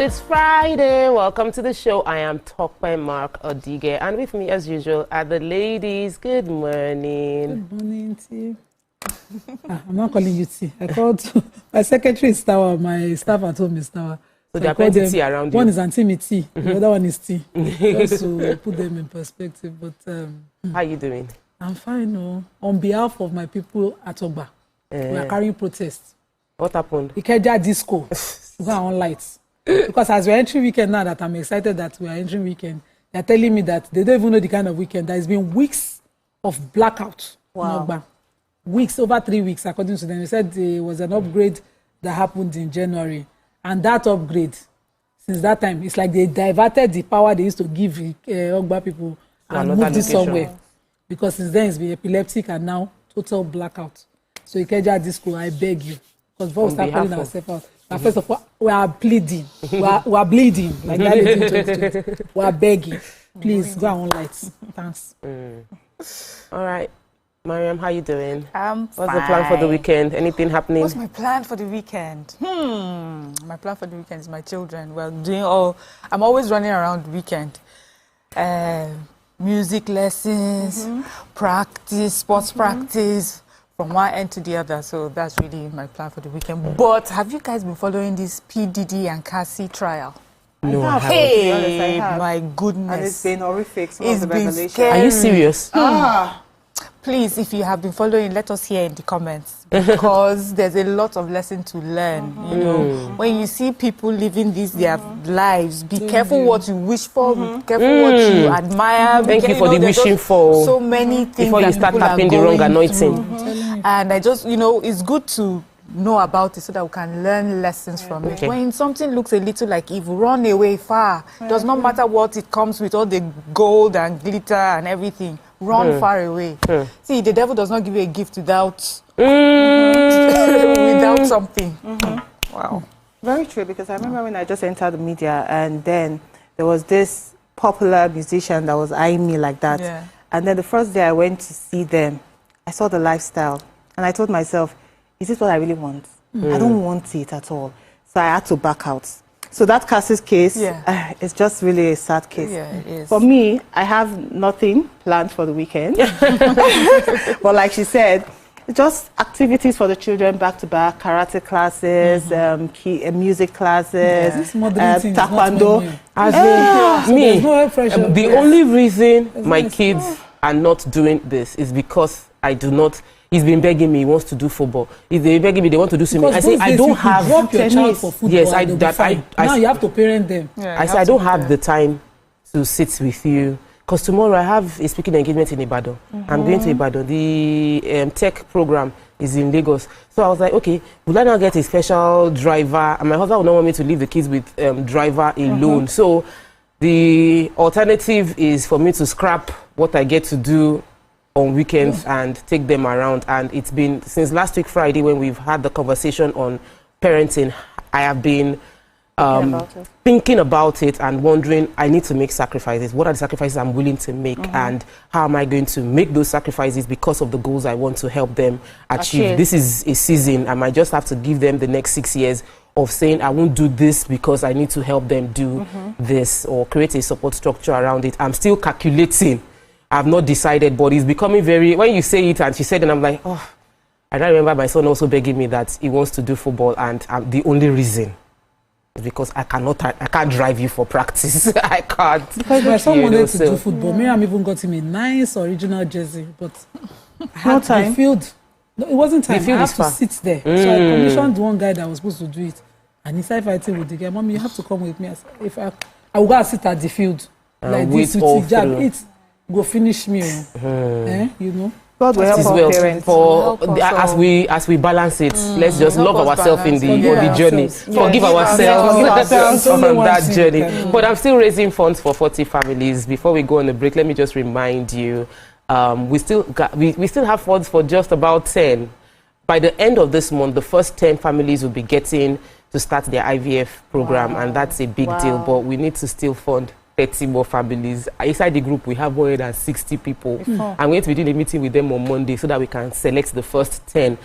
It's Friday. Welcome to the show. I am Tokwe Mark Odige, and with me, as usual, are the ladies. Good morning. Good morning, T. I'm not calling you T. I called my secretary is Tower, my staff at home is Tower. So there are plenty T around you. One is Auntie T, the other one is T. Just to put them in perspective. But how are you doing? I'm fine. No. On behalf of my people at Ogba, we are carrying protests. What happened? Ikeja disco. We got on lights. Because as we're entering weekend now, that I'm excited that we are entering weekend, they're telling me that they don't even know the kind of weekend. There's been weeks of blackout. Wow. Weeks, over 3 weeks, according to them. They said there was an upgrade that happened in January. And that upgrade, since that time, it's like they diverted the power they used to give Ogba people and moved it somewhere. Because since then, it's been epileptic and now total blackout. So Ikeja disco, I beg you. Because before we start calling ourselves out, first of all, we are bleeding. we are bleeding. Like that lady in 2020. We are begging. Please, go on lights. Thanks. All right. Mariam, how you doing? I'm What's the plan for the weekend? Anything happening? What's my plan for the weekend? My plan for the weekend is my children. I'm always running around weekend. Music lessons, practice, sports practice, from one end to the other. So that's really my plan for the weekend. But have you guys been following this P. Diddy and Cassie trial? No, I haven't. Hey, my goodness. And it's been horrific. It's been scary. Are you serious? Please, if you have been following, let us hear in the comments, because there's a lot of lesson to learn. You know, when you see people living their lives, be careful what you wish for, be careful what you admire. Thank you for the wishing for. So many things before you start tapping the wrong anointing. And I just, it's good to know about it so that we can learn lessons from it. When something looks a little like evil, run away far. Does not matter what it comes with, all the gold and glitter and everything. Run far away. See, the devil does not give you a gift without without something. Wow. Very true, because I remember when I just entered the media and then there was this popular musician that was eyeing me like that. Yeah. And then the first day I went to see them, I saw the lifestyle and I told myself, is this what I really want? I don't want it at all. So I had to back out. So that Cassie's case, it's just really a sad case. Yeah, it is. For me, I have nothing planned for the weekend. But like she said, just activities for the children back to back, karate classes, music classes, taekwondo. The only reason my kids are not doing this is because I do not. He's been begging me. He wants to do football. If they're begging me, they want to do swimming. I say I don't have. Drop your child for football. Yes, now you have to parent them. I say I don't have the time to sit with you, because tomorrow I have a speaking engagement in Ibadan. I'm going to Ibadan. The tech program is in Lagos. So I was like, okay, will I not get a special driver? And my husband would not want me to leave the kids with driver alone. So the alternative is for me to scrap what I get to do on weekends and take them around. And it's been since last week Friday when we've had the conversation on parenting. I have been thinking about it and wondering, I need to make sacrifices. What are the sacrifices I'm willing to make, and how am I going to make those sacrifices because of the goals I want to help them achieve? This is a season. I might just have to give them the next 6 years of saying I won't do this because I need to help them do this, or create a support structure around it. I'm still calculating. I've not decided, but it's becoming very, when you say it and she said, and I'm like, oh, I don't remember my son also begging me that he wants to do football, and the only reason is because I can't drive you for practice. I can't. Because my son wanted to do football. Miriam even got him a nice original jersey, but I had the field. No, it wasn't time. I have to sit there. So I commissioned one guy that was supposed to do it, and he started fighting with the guy. Mommy, you have to come with me. I said, if I will go and sit at the field like this with hijab, it go finish me. You know. God will help our parents. As we balance it, let's just love ourselves in the journey. Forgive ourselves on that journey. But I'm still raising funds for 40 families. Before we go on the break, let me just remind you, we still have funds for just about 10. By the end of this month, the first 10 families will be getting to start their IVF program, and that's a big deal. But we need to still fund 30 more families. Inside the group, we have more than 60 people. I'm going to be doing a meeting with them on Monday so that we can select the first 10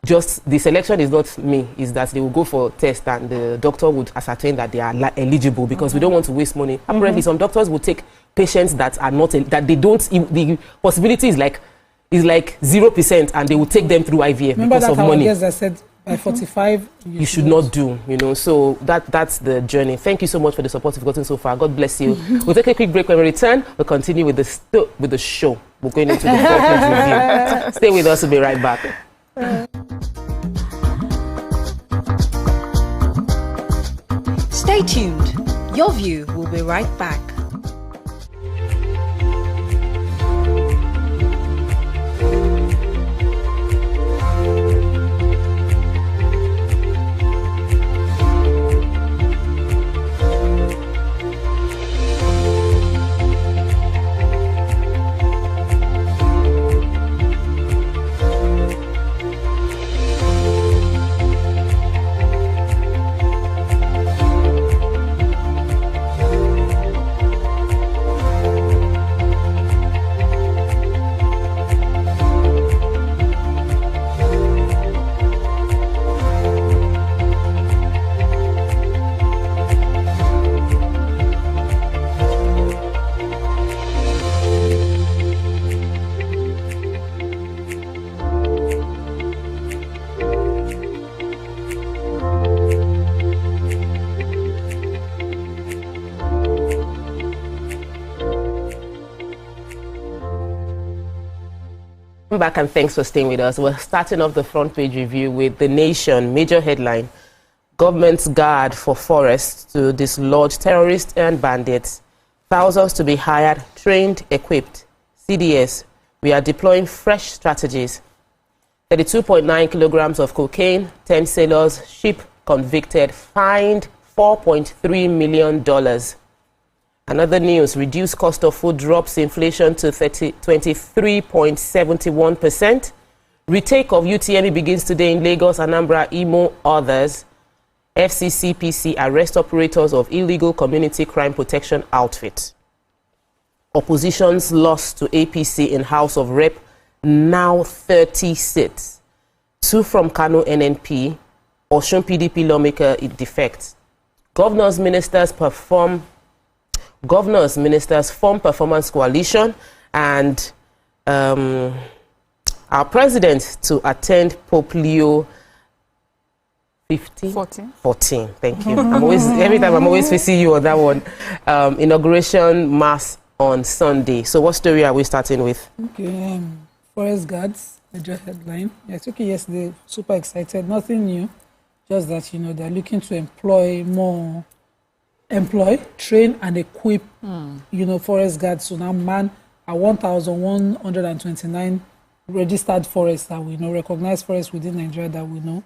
just the selection is not me, is that they will go for test and the doctor would ascertain that they are eligible, because we don't want to waste money. Apparently, some doctors will take patients that are not, that they don't, the possibility is like 0%, and they will take them through IVF because of money. Remember that I said by 45 you should not do, you know. So that's the journey. Thank you so much for the support you've gotten so far. God bless you. We'll take a quick break. When we return, we'll continue with the show. We're going into the 4-point review. Stay with us. We'll be right back. Stay tuned. Your View will be right back. Back, and thanks for staying with us. We're starting off the front page review with The Nation. Major headline: government's guard for forests to dislodge terrorists and bandits. Thousands to be hired, trained, equipped. CDS: we are deploying fresh strategies. 32.9 kilograms of cocaine, 10 sailors, ship convicted, fined $4.3 million. Another news: reduced cost of food drops inflation to 23.71%. Retake of UTME begins today in Lagos, Anambra, Imo, others. FCCPC arrest operators of illegal community crime protection outfit. Opposition's loss to APC in House of Rep, now 30 seats. 2 from Kano NNP, Osun PDP lawmaker it defects. Governors, ministers form performance coalition, and our president to attend Pope Leo 14. Thank you. Every time I'm always facing you on that one. Inauguration mass on Sunday. So what story are we starting with? Okay, forest guards, major headline. Yes, okay, yesterday, super excited. Nothing new, just that, you know, they're looking to employ, train and equip, you know, forest guards. So now man are 1,129 registered forests that we know, recognized forests within Nigeria that we know.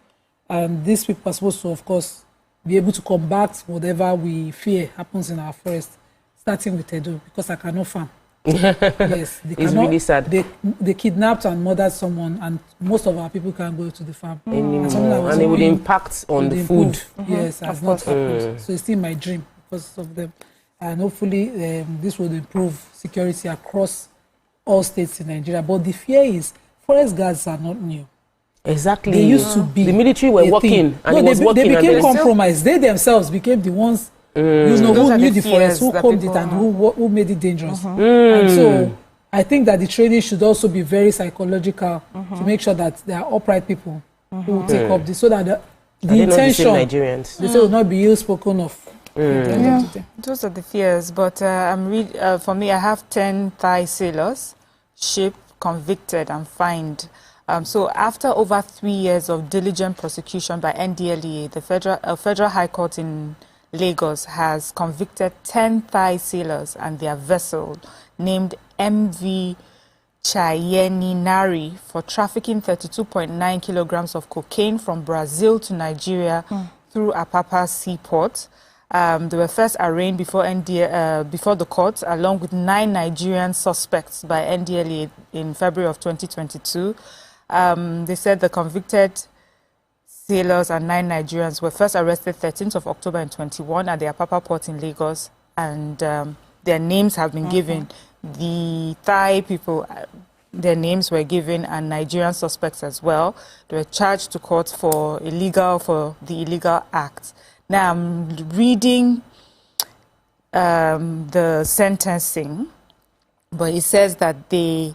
And these people are supposed to, of course, be able to combat whatever we fear happens in our forest, starting with Edo, because I cannot farm. Yes, it's really sad. They kidnapped and murdered someone, and most of our people can't go to the farm. And it would impact on the food. Yes, has not happened. So it's still my dream because of them. And hopefully this will improve security across all states in Nigeria. But the fear is forest guards are not new. Exactly. They used to be. The military were working, and they became compromised. They themselves became the ones who knew the forest, who combed it, and who made it dangerous. And so I think that the training should also be very psychological to make sure that there are upright people who will take up this, so that the intention, Nigerians. they say, will not be ill spoken of. Those are the fears. But for me, I have 10 Thai sailors, ship convicted and fined. So after over 3 years of diligent prosecution by NDLEA, the Federal High Court in Lagos has convicted 10 Thai sailors and their vessel named MV Chayeninari for trafficking 32.9 kilograms of cocaine from Brazil to Nigeria through Apapa seaport. They were first arraigned before the court, along with 9 Nigerian suspects by NDLEA in February of 2022. They said the convicted sailors and 9 Nigerians were first arrested 13th of October in 21 at the Apapa port in Lagos, and their names have been given. The Thai people, their names were given, and Nigerian suspects as well. They were charged to court for the illegal act. Now I'm reading the sentencing, but it says that the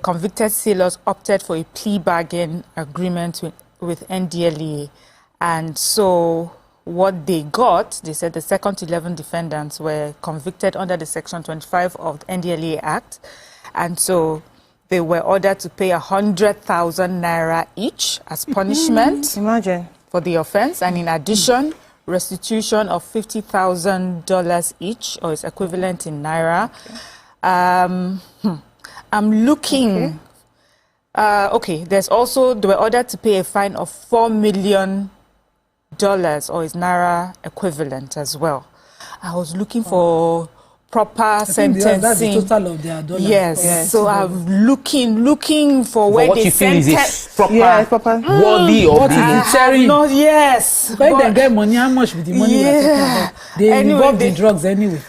convicted sailors opted for a plea bargain agreement with NDLEA. And so what they said the second 11 defendants were convicted under the Section 25 of the NDLEA Act. And so they were ordered to pay 100,000 naira each as punishment. Imagine. For the offense. And in addition, restitution of $50,000 each, or its equivalent in naira. I'm looking. There's also, they were ordered to pay a fine of $4 million, or its naira equivalent as well. I was looking for proper sentencing. That's the total of their dollars. Yes. So I'm looking for where what they you feel is proper, proper. worthy of What is interim? not yes. When they get money, how much with the money we're talking about? They involve the drugs anyway.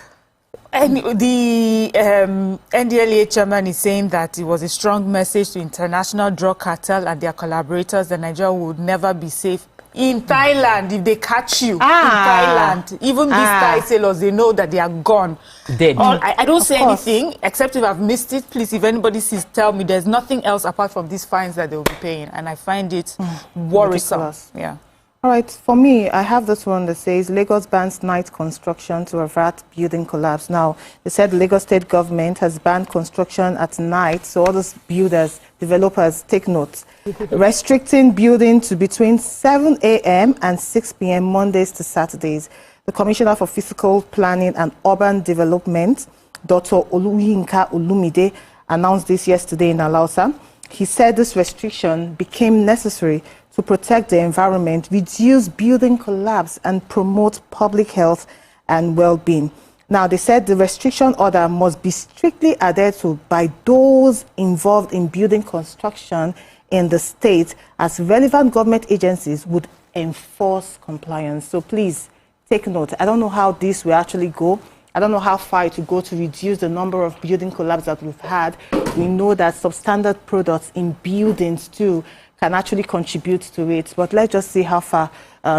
And the NDLEA chairman is saying that it was a strong message to international drug cartel and their collaborators that Nigeria would never be safe. In Thailand, if they catch you in Thailand, even these Thai sailors, they know that they are gone. Dead. I don't say anything, except if I've missed it. Please, if anybody sees, tell me. There's nothing else apart from these fines that they'll be paying. And I find it worrisome. Ridiculous. Yeah. All right, for me, I have this one that says Lagos bans night construction to avert building collapse. Now, they said the Lagos state government has banned construction at night, so all those builders, developers, take note. Restricting building to between 7 a.m. and 6 p.m. Mondays to Saturdays. The Commissioner for Physical Planning and Urban Development, Dr. Oluyinka Olumide, announced this yesterday in Alausa. He said this restriction became necessary to protect the environment, reduce building collapse, and promote public health and well-being. Now, they said the restriction order must be strictly adhered to by those involved in building construction in the state, as relevant government agencies would enforce compliance. So please take note. I don't know how this will actually go. I don't know how far it will go to reduce the number of building collapse that we've had. We know that substandard products in buildings too can actually contribute to it. But let's just see how far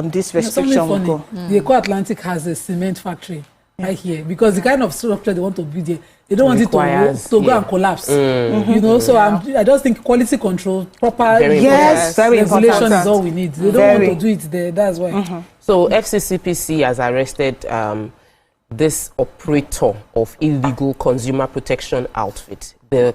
this restriction will go. The Eco Atlantic has a cement factory right here, because the kind of structure they want to build here, they don't want it to go and collapse. You know, so I just think quality control, proper very regulation is all we need. They don't want to do it there. That's why. So FCCPC has arrested this operator of illegal consumer protection outfit. The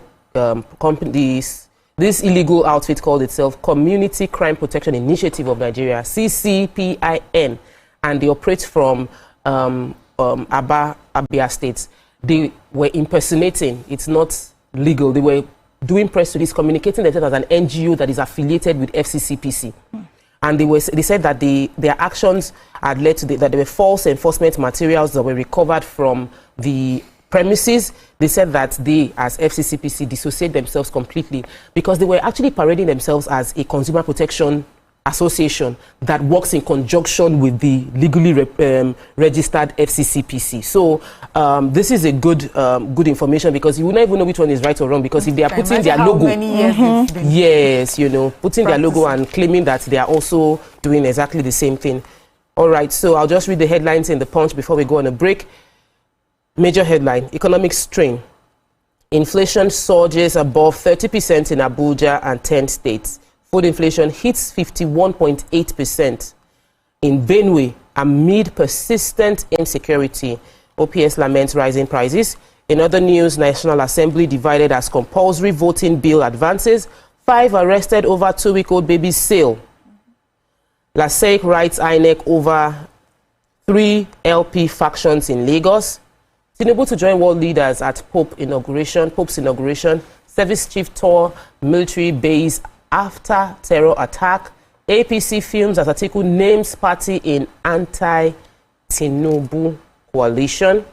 this illegal outfit called itself Community Crime Protection Initiative of Nigeria, CCPIN, and they operate from Abia State. They were impersonating. It's not legal. They were doing press release, communicating themselves as an NGO that is affiliated with FCCPC. And they said that their actions had led to that there were false enforcement materials that were recovered from the premises. They said that they, as FCCPC, dissociate themselves completely because they were actually parading themselves as a consumer protection association that works in conjunction with the legally registered FCCPC. So this is a good information, because you will not even know which one is right or wrong, because if they are putting their logo, yes, you know, putting their logo and claiming that they are also doing exactly the same thing. All right, so I'll just read the headlines in the Punch before we go on a break. Major headline: economic strain. Inflation surges above 30% in Abuja and 10 states. Food inflation hits 51.8% in Benue amid persistent insecurity. OPS laments rising prices. In other news, National Assembly divided as compulsory voting bill advances. 5 arrested over 2-week-old baby's sale. LASEC writes INEC over 3 LP factions in Lagos. Tinubu to join world leaders at Pope's inauguration. Service chief tour military base after terror attack. APC films as Atiku names party in anti-Tinubu coalition.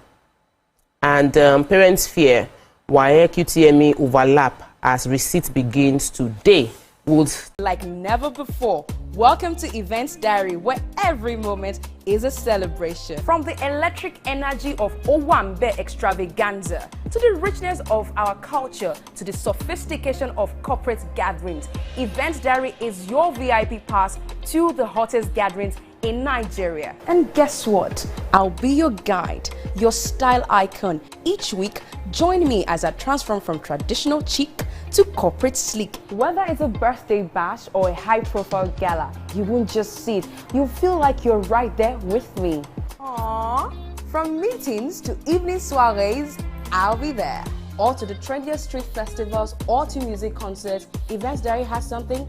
And parents fear WAEC UTME overlap as receipt begins today. would. Like never before. Welcome to Events Diary, where every moment is a celebration. From the electric energy of Owambe extravaganza, to the richness of our culture, to the sophistication of corporate gatherings, Events Diary is your VIP pass to the hottest gatherings in Nigeria. And guess what? I'll be your guide, your style icon. Each week, join me as I transform from traditional chic to corporate sleek. Whether it's a birthday bash or a high-profile gala, you won't just see it, you'll feel like you're right there with me. Aww. From meetings to evening soirees, I'll be there. Or to the trendiest street festivals or to music concerts, Events Diary has something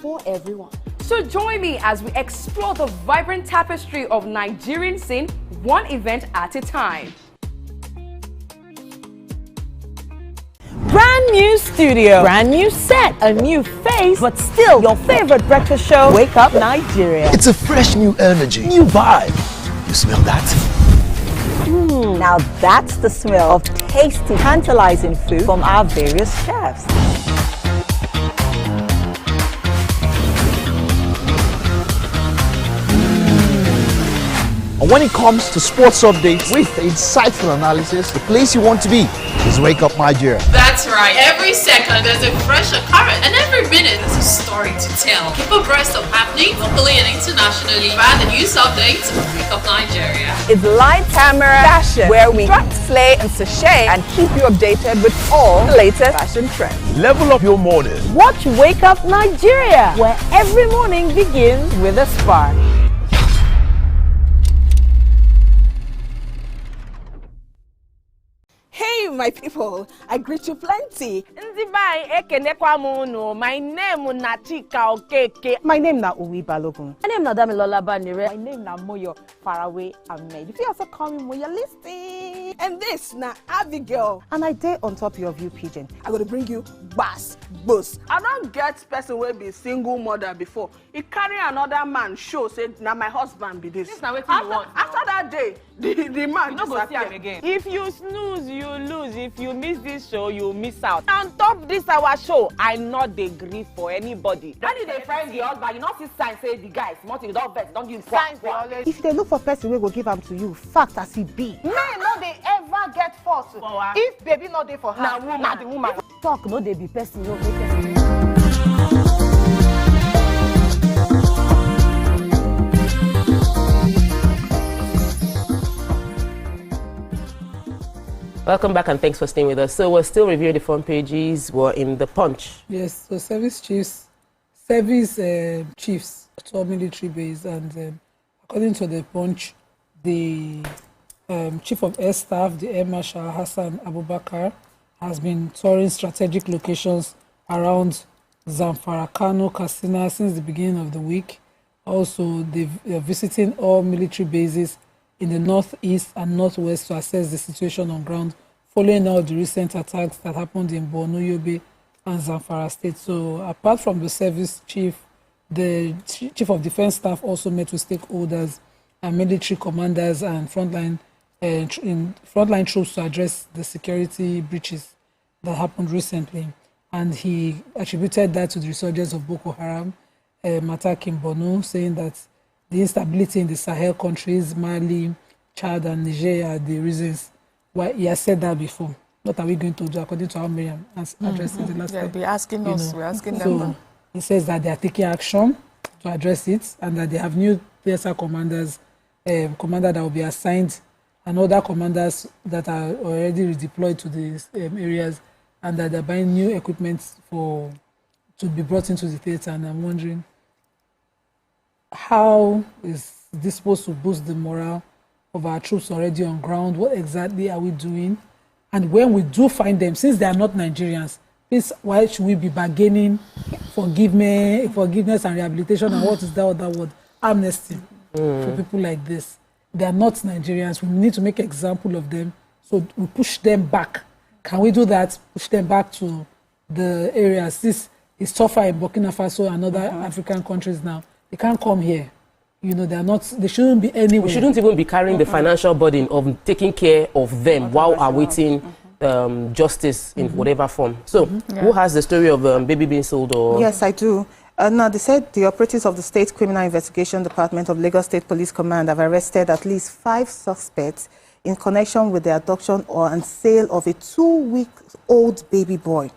for everyone. So join me as we explore the vibrant tapestry of Nigerian scene, one event at a time. Brand new studio, brand new set, a new face, but still your favorite breakfast show, Wake Up Nigeria. It's a fresh new energy, new vibe. You smell that? Now that's the smell of tasty, tantalizing food from our various chefs. And when it comes to sports updates with insightful analysis, the place you want to be is Wake Up Nigeria. That's right. Every second there's a fresh occurrence, and every minute there's a story to tell. Keep abreast of happening locally and internationally via the news updates of Wake Up Nigeria. It's live camera fashion, where we strut, slay, and sachet, and keep you updated with all the latest fashion trends. Level up your morning. Watch Wake Up Nigeria, where every morning begins with a spark. Hey, my people, I greet you plenty. My name is Nachika Okeke. My name na Uwi Balogun. My name is Damilola Banire. My name is Moyo Faraway Ahmed. If you also call me Moyo, listen. And this na Abigail. And I dare on top of you, Pigeon. I'm going to bring you bass, boost. I don't get person will be single mother before. He carry another man show say now my husband be this. Now what you want? After that day, the man You no go see am again. If you snooze, you lose. If you miss this show, you miss out. On top this our show, I not dey gree for anybody. When you dey find the husband, you not see sign say the guy smart, you don't vex, don't give signs. If they look for person, we will give them to you. Fact as it be. Men no dey ever get fault. If baby no dey for her, na the woman. Talk no dey be person no make Welcome back and thanks for staying with us. So we're still reviewing the front pages. We're in the Punch. Yes, so service chiefs, 12 military base, and according to the Punch, the Chief of Air Staff, the Air Marshal Hassan Abubakar, has been touring strategic locations around Zamfara, Kano, Katsina since the beginning of the week. Also, they are visiting all military bases in the northeast and northwest to assess the situation on ground following all the recent attacks that happened in Borno, Yobe, and Zamfara State. So apart from the service chief, the Chief of Defense Staff also met with stakeholders and military commanders and frontline troops to address the security breaches that happened recently. And he attributed that to the resurgence of Boko Haram attack in Borno, saying that the instability in the Sahel countries, Mali, Chad, and Niger are the reasons why. He has said that before. What are we going to do according to how Miriam has addressed it the last time? They're asking us, we're asking them. So he says that they are taking action to address it and that they have new PSR commanders, commander that will be assigned, and other commanders that are already redeployed to these areas, and that they're buying new equipment to be brought into the theater. And I'm wondering, how is this supposed to boost the morale of our troops already on ground? What exactly are we doing? And when we do find them, since they are not Nigerians, please, why should we be bargaining forgiveness and rehabilitation? And what is that other word? Amnesty for people like this. They are not Nigerians. We need to make an example of them. So we push them back. Can we do that? Push them back to the areas. This is tougher in Burkina Faso and other African countries now. They can't come here. You know, they shouldn't be anywhere. We shouldn't even be carrying the financial burden of taking care of them while awaiting justice in whatever form. So, who has the story of baby being sold? Or Yes, I do. Now, they said the operatives of the State Criminal Investigation Department of Lagos State Police Command have arrested at least 5 suspects in connection with the adoption and sale of a 2-week-old baby boy.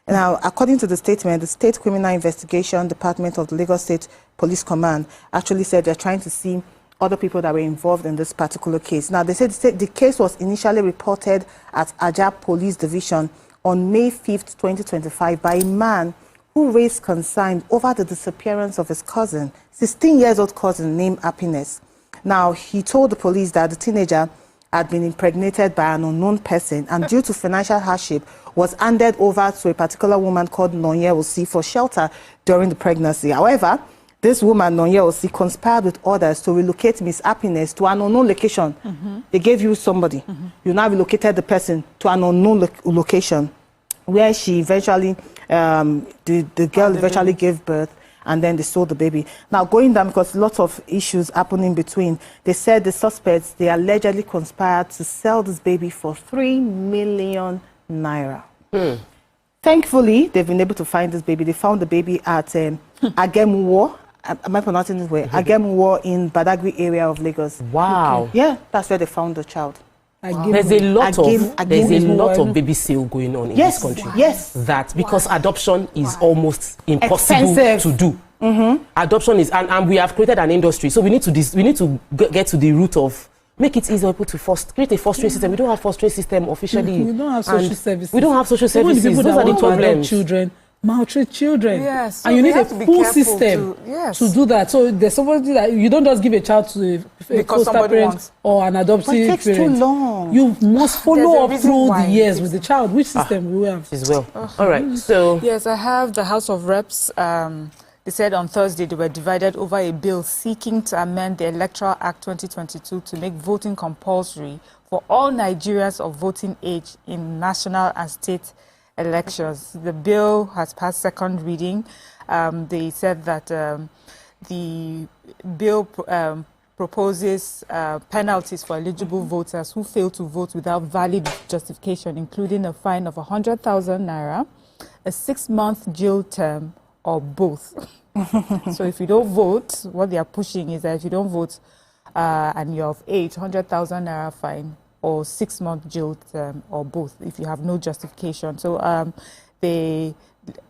Now, according to the statement, the State Criminal Investigation Department of the Lagos State Police Command actually said they're trying to see other people that were involved in this particular case. Now, they said the case was initially reported at Ajah Police Division on May 5th, 2025 by a man who raised concern over the disappearance of his cousin, 16-year-old cousin named Happiness. Now, he told the police that the teenager had been impregnated by an unknown person and due to financial hardship was handed over to a particular woman called Nonye Osi for shelter during the pregnancy. However, this woman, Nonye Osi, conspired with others to relocate Miss Happiness to an unknown location. They gave you somebody. You now relocated the person to an unknown location where she eventually, the girl eventually gave birth, and then they sold the baby. Now, going down, because lots of issues happen in between, they said the suspects, they allegedly conspired to sell this baby for 3 million naira. Thankfully, they've been able to find this baby. They found the baby at Agemuwo. Am I pronouncing this way? Agemuwo in Badagry area of Lagos. Wow. Okay. Yeah, that's where they found the child. There's a lot of baby sale going on in this country. Yes. That because adoption is almost impossible to do. Adoption is, and we have created an industry, so we need to get to the root of. Make it easier for people to create a fostering system. We don't have fostering system officially. We don't have social services. We don't have social services. Those are the problems. Children maltreat children. Yes, so and you need a full system to do that. So there's somebody that you don't just give a child to a foster parent or an adoptive parent. It takes too long. You must follow up through the years with the child. Which system do we have? As well. All right. So yes, I have the House of Reps. They said on Thursday they were divided over a bill seeking to amend the Electoral Act 2022 to make voting compulsory for all Nigerians of voting age in national and state elections. The bill has passed second reading. They said that the bill proposes penalties for eligible voters who fail to vote without valid justification, including a fine of 100,000 naira, a 6-month jail term, or both. So if you don't vote, what they are pushing is that if you don't vote and you're of age, 100,000 naira fine or 6-month jail term, or both if you have no justification. So the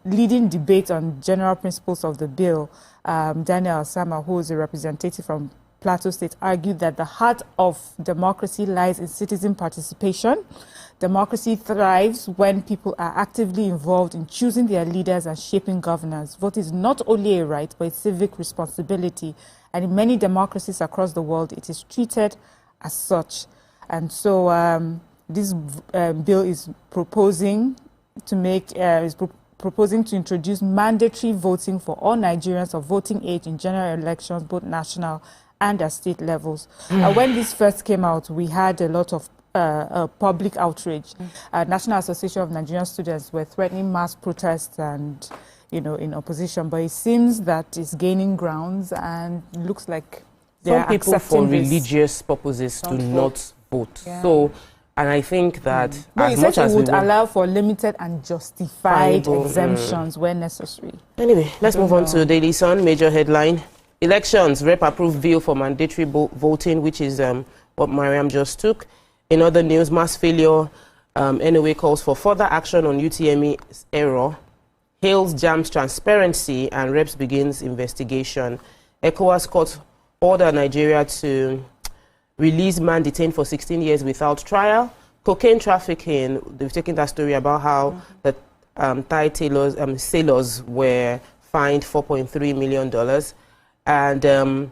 leading debate on general principles of the bill, Daniel Osama, who is a representative from Plateau State, argued that the heart of democracy lies in citizen participation. Democracy thrives when people are actively involved in choosing their leaders and shaping governance. Vote is not only a right, but a civic responsibility. And in many democracies across the world, it is treated as such. And so this bill is proposing to proposing to introduce mandatory voting for all Nigerians of voting age in general elections, both national and at state levels. When this first came out, we had a lot of public outrage. National Association of Nigerian Students were threatening mass protests and, in opposition. But it seems that it's gaining grounds and looks like they're some people for religious purposes do not vote. Yeah. So, and I think that as much as we would allow for limited and justified exemptions where necessary. Anyway, let's move on to Daily Sun. Major headline: Elections, Rep approved bill for mandatory voting, which is what Mariam just took. In other news, mass failure, NOA calls for further action on UTME error, hails JAM's transparency, and Reps begins investigation. ECOWAS court order Nigeria to release man detained for 16 years without trial. Cocaine trafficking, they've taken that story about how the Thai sailors were fined $4.3 million. And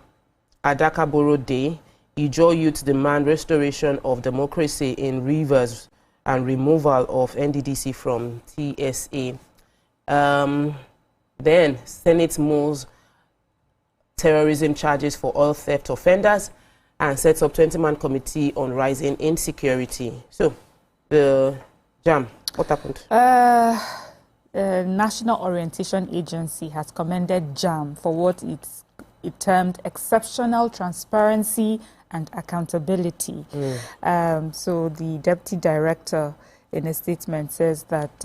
Adaka Boro Day, Ijaw youth demand restoration of democracy in Rivers and removal of NDDC from TSA. Then Senate moves terrorism charges for all theft offenders and sets up 20-man committee on rising insecurity. So, the JAM, what happened? National Orientation Agency has commended JAM for what it termed exceptional transparency and accountability. So the deputy director in a statement, says that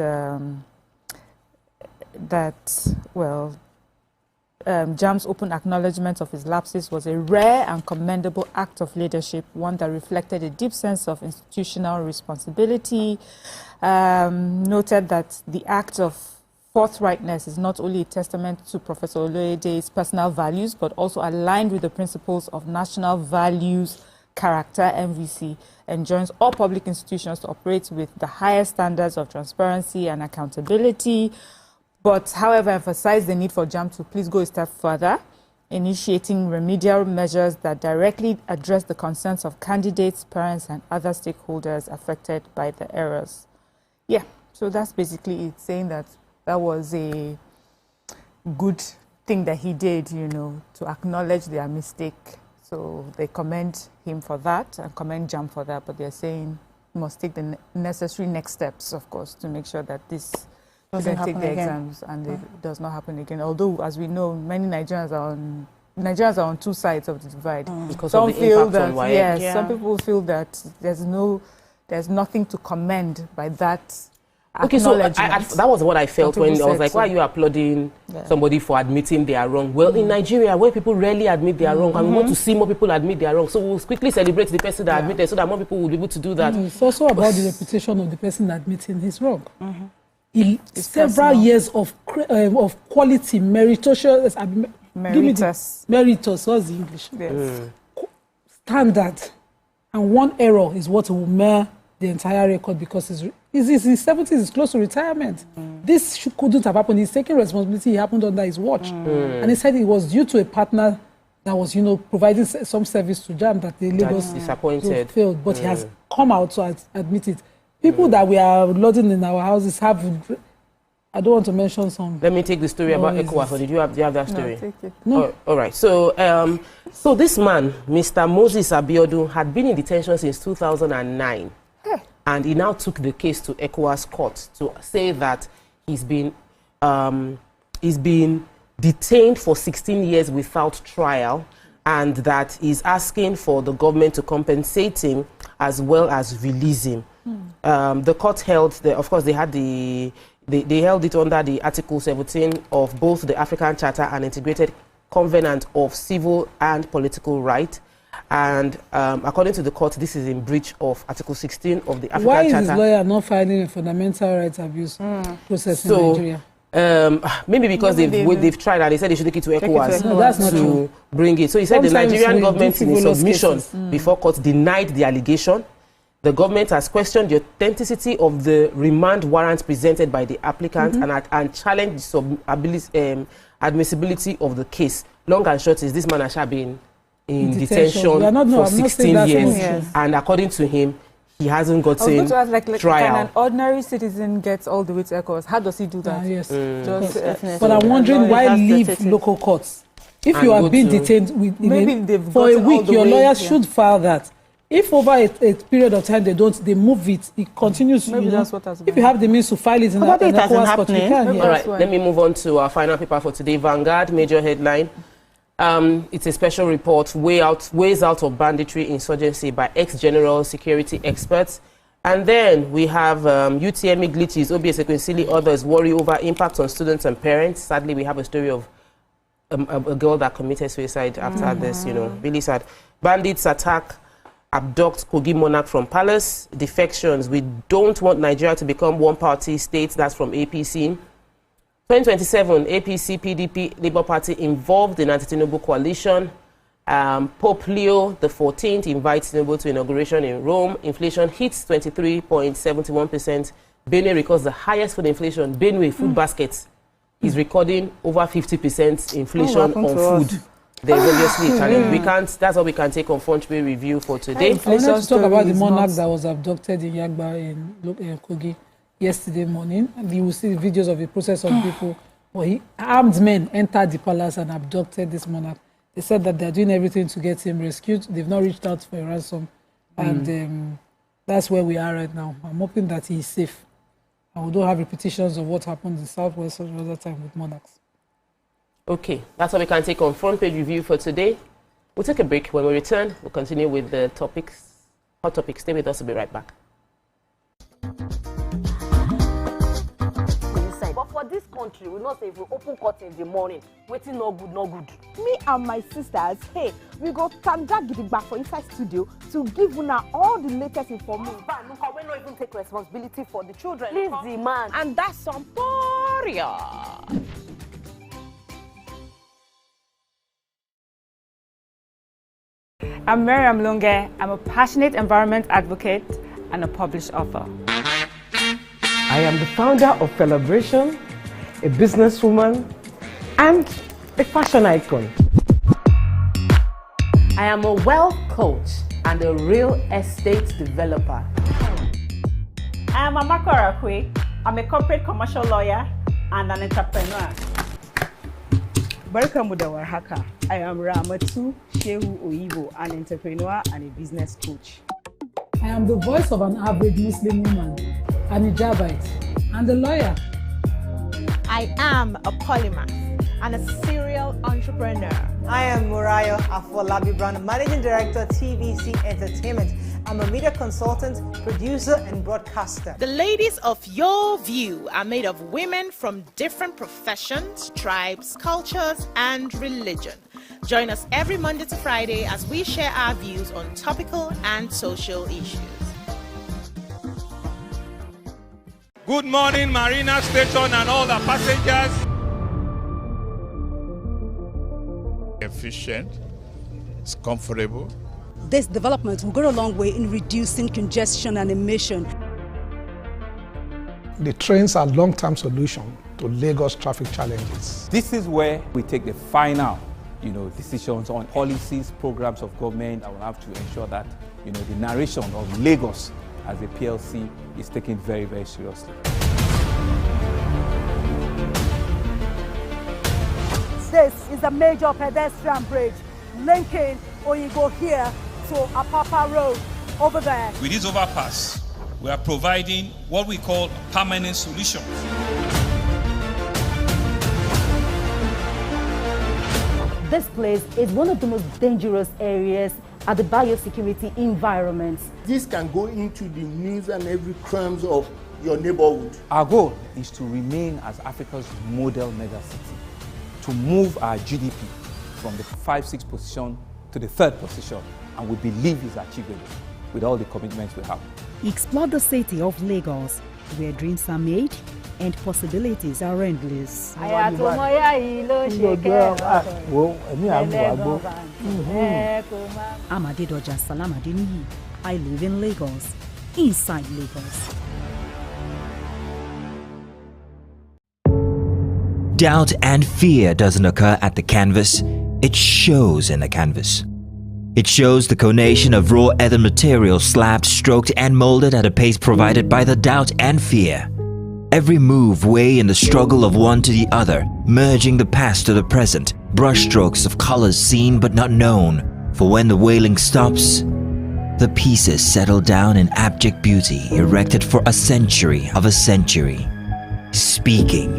JAM's open acknowledgement of his lapses was a rare and commendable act of leadership, one that reflected a deep sense of institutional responsibility. Noted that the act of forthrightness is not only a testament to Professor Oloyede's personal values, but also aligned with the principles of national values character. MVC enjoins all public institutions to operate with the highest standards of transparency and accountability, but however emphasize the need for JAM to please go a step further, initiating remedial measures that directly address the concerns of candidates, parents, and other stakeholders affected by the errors. Yeah, so that's basically it, saying that that was a good thing that he did, you know, to acknowledge their mistake. So they commend him for that and commend JAM for that, but they're saying he must take the necessary next steps, of course, to make sure that this doesn't take the exams and it does not happen again. Although, as we know, many Nigerians are on two sides of the divide. Because some of the feel impact that on yes, some people feel that there's nothing to commend by that. Okay, so that was what I felt when I was like, why are you applauding somebody for admitting they are wrong? Well, in Nigeria, where people rarely admit they are wrong, and we want to see more people admit they are wrong, so we'll quickly celebrate the person that admitted so that more people will be able to do that. It's also about the reputation of the person admitting he's wrong. Several years of quality, meritorious, what's the English? Standard. And one error is what will mar the entire record because his 70s is close to retirement. This couldn't have happened. He's taking responsibility. It happened under his watch. And he said it was due to a partner that was, you know, providing some service to JAM that the Lagos disappointed failed. But he has come out to admit it. People that we are loading in our houses have, I don't want to mention some. Let me take the story about ECOWAS. Or do you have that story? No, take it. No. All right. So, so this man, Mr. Moses Abiodun, had been in detention since 2009. And he now took the case to ECOWAS court to say that he's been detained for 16 years without trial, and that he's asking for the government to compensate him as well as release him. The court held, of course, they held it under the Article 17 of both the African Charter and Integrated Covenant of Civil and Political Right. And according to the court, this is in breach of Article 16 of the African Charter. Why is his lawyer not filing a fundamental rights abuse process in Nigeria? Maybe because they've tried and they said they should take it to ECOWAS no, that's not true. Bring it. So he said the Nigerian government in a submission before court denied the allegation. The government has questioned the authenticity of the remand warrant presented by the applicant and challenged the admissibility of the case. Long and short is this man has been in detention for 16 years, and according to him, he hasn't gotten trial. Can an ordinary citizen get all the way to ECOWAS? How does he do that? Yes. But I'm wondering why leave local courts? If you have been detained for a week, your lawyer should file that. If over a period of time they move it, it continues. That's what has been. If you have the means to file it in ECOWAS court, you can. All right, let me move on to our final paper for today. Vanguard, major headline. It's a special report, ways out of banditry insurgency by ex-general security experts. And then we have UTME glitches, OBS Equinsili, others worry over impact on students and parents. Sadly, we have a story of a girl that committed suicide after this, you know, really sad. Bandits attack, abduct Kogi monarch from palace. Defections, we don't want Nigeria to become one-party state. That's from APC. 2027, APC, PDP, Labour Party involved in anti-Tinubu coalition. Pope Leo XIV invites Tinubu to inauguration in Rome. Inflation hits 23.71%. Benue records the highest food inflation. Benue food baskets is recording over 50% inflation on food. There's obviously a challenge. That's all we can take on Front Page Review for today. I wanted to talk about the monarch that was abducted in Yagba in Kogi yesterday morning. You will see the videos of the process of people. Well, armed men entered the palace and abducted this monarch. They said that they're doing everything to get him rescued. They've not reached out for a ransom. And that's where we are right now. I'm hoping that he's safe. And we don't have repetitions of what happened in Southwest or other time with monarchs. Okay, that's all we can take on Front Page Review for today. We'll take a break. When we return, we'll continue with the topics, hot topics. Stay with us. We'll be right back. this country, we not say if we open court in the morning, waiting no good, no good. Me and my sisters, hey, we go tanda gidigba for inside studio to give una all the latest information. Look, we not even take responsibility for the children. Leave the man. And that's some poria. I'm Miriam Lunge. I'm a passionate environment advocate and a published author. I am the founder of Celebration, a businesswoman, and a fashion icon. I am a wealth coach and a real estate developer. I am Amako Arakwe. I'm a corporate commercial lawyer and an entrepreneur. Barkamu da warhaka. I am Ramatu Shehu Oyibo, an entrepreneur and a business coach. I am the voice of an average Muslim woman, an hijabite, and a lawyer. I am a polymath and a serial entrepreneur. I am Murayo Afolabi Brown, Managing Director, TVC Entertainment. I'm a media consultant, producer, and broadcaster. The ladies of Your View are made of women from different professions, tribes, cultures, and religion. Join us every Monday to Friday as we share our views on topical and social issues. Good morning, Marina Station and all the passengers. Efficient, it's comfortable. This development will go a long way in reducing congestion and emission. The trains are a long-term solution to Lagos traffic challenges. This is where we take the final, decisions on policies, programs of government. I will have to ensure that, the narration of Lagos as a PLC is taken very, very seriously. This is a major pedestrian bridge linking Oyingo here to Apapa Road over there. With this overpass, we are providing what we call permanent solutions. This place is one of the most dangerous areas at the biosecurity environment. This can go into the news and every crumbs of your neighborhood. Our goal is to remain as Africa's model megacity, to move our GDP from the 5-6 position to the 3rd position, and we believe it's achievable with all the commitments we have. Explore the city of Lagos, where dreams are made and possibilities are endless. I'm Adedoja Salam Adeniyi. I live in Lagos, inside Lagos. Doubt and fear doesn't occur at the canvas, it shows in the canvas. It shows the conation of raw earthen material slabbed, stroked and molded at a pace provided by the doubt and fear. Every move weigh in the struggle of one to the other, merging the past to the present, brushstrokes of colors seen but not known. For when the wailing stops, the pieces settle down in abject beauty erected for a century of a century. Speaking,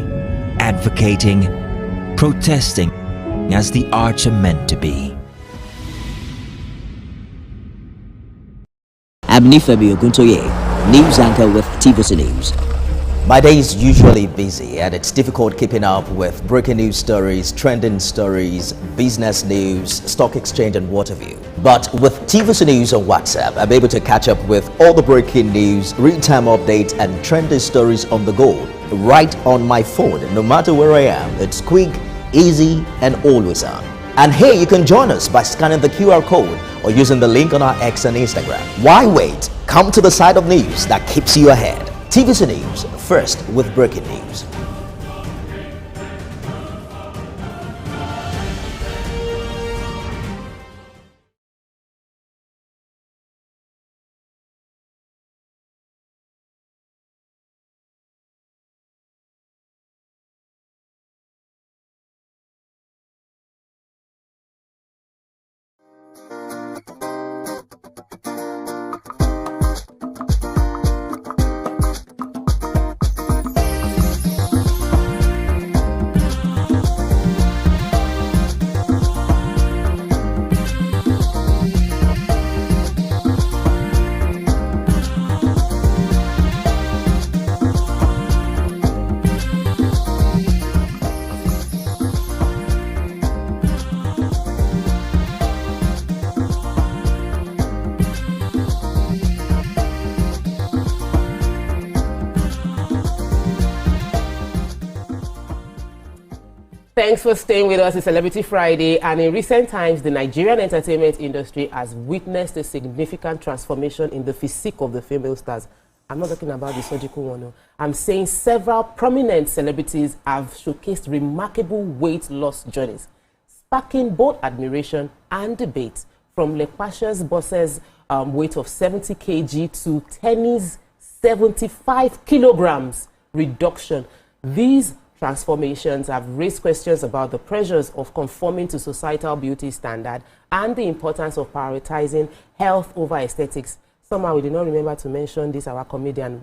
advocating, protesting as the arts are meant to be. I'm Nifemi Oguntoye, news anchor with TVC News. My day is usually busy and it's difficult keeping up with breaking news stories, trending stories, business news, stock exchange and what have you. But with TVC News on WhatsApp, I'm able to catch up with all the breaking news, real-time updates and trending stories on the go, right on my phone, no matter where I am. It's quick, easy and always on. And here you can join us by scanning the QR code or using the link on our X and Instagram. Why wait? Come to the side of news that keeps you ahead. TVC News, first with breaking news. Thanks for staying with us. It's Celebrity Friday, and in recent times, the Nigerian entertainment industry has witnessed a significant transformation in the physique of the female stars. I'm not talking about the surgical one. No. I'm saying several prominent celebrities have showcased remarkable weight loss journeys, sparking both admiration and debate. From Lekpasha's boss's weight of 70 kg to Tenny's 75 kilograms reduction. These transformations have raised questions about the pressures of conforming to societal beauty standard and the importance of prioritizing health over aesthetics. Somehow we did not remember to mention this, our comedian,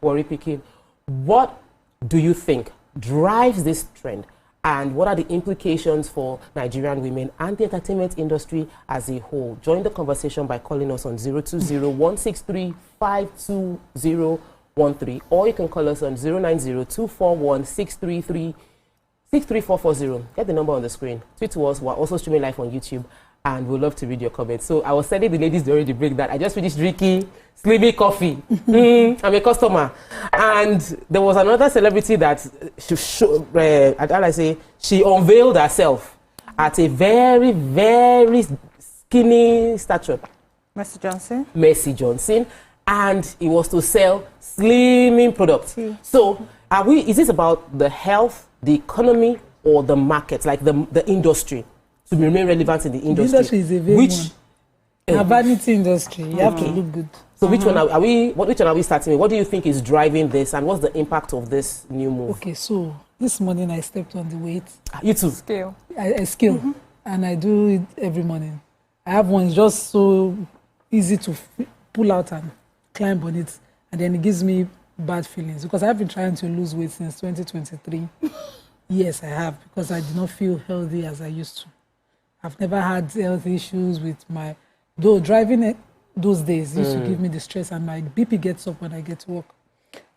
Worry Pikin. What do you think drives this trend? And what are the implications for Nigerian women and the entertainment industry as a whole? Join the conversation by calling us on 020-163-52013, or you can call us on 090-241-63440. Get the number on the screen. Tweet to us. We're also streaming live on YouTube, and we'd love to read your comments. So I was telling the ladies during the break that I just finished drinking Slimmy coffee. I'm a customer. And there was another celebrity that she unveiled herself at a very, very skinny stature. Mercy Johnson. Mercy Johnson. And it was to sell slimming products. So is this about the health, the economy, or the market, like the industry? To remain relevant in the industry. The industry is a very a vanity industry. You have to look good. So which one are we starting with? What do you think is driving this, and what's the impact of this new move? Okay, so this morning I stepped on the weight. You too? Scale. I scale, and I do it every morning. I have one just so easy to pull out and climb on it, and then it gives me bad feelings because I've been trying to lose weight since 2023. Yes, I have, because I do not feel healthy as I used to. I've never had health issues with though driving those days used to give me the stress, and my BP gets up when I get to work.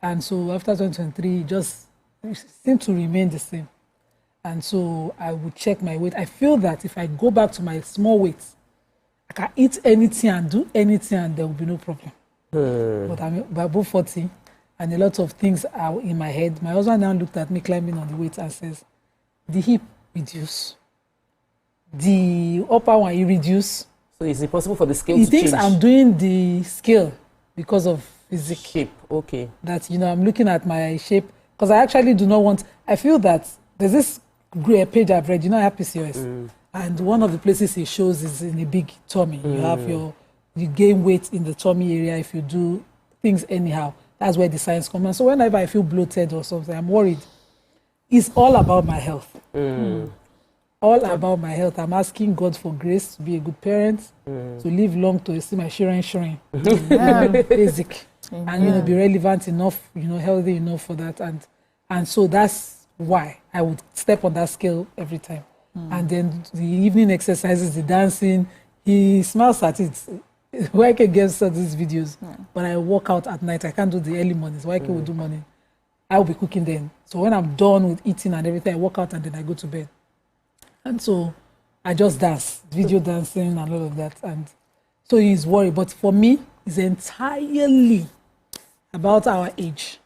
And so after 2023, it just seemed to remain the same. And so I would check my weight. I feel that if I go back to my small weight, I can eat anything and do anything and there will be no problem. But I'm above 40 and a lot of things are in my head. My husband now looked at me climbing on the weight and says, the hip reduce. The upper one, it reduce. So is it possible for the scale to change? He thinks I'm doing the scale because of physique. Shape, okay. That, I'm looking at my shape. Because I actually do not want... I feel that there's this page I've read, I have PCOS. And one of the places it shows is in a big tummy. You have you gain weight in the tummy area if you do things anyhow. That's where the signs come. And so whenever I feel bloated or something, I'm worried. It's all about my health. All about my health. I'm asking God for grace to be a good parent, to live long, to see my children. Basic. And be relevant enough, healthy enough for that. And so that's why I would step on that scale every time. And then the evening exercises, the dancing, he smiles at it. YK gets these videos, but I work out at night. I can't do the early mornings. YK will do morning. I will be cooking then. So when I'm done with eating and everything, I work out and then I go to bed. And so I just dance, video dancing and all of that. And so he's worried. But for me, it's entirely about our age.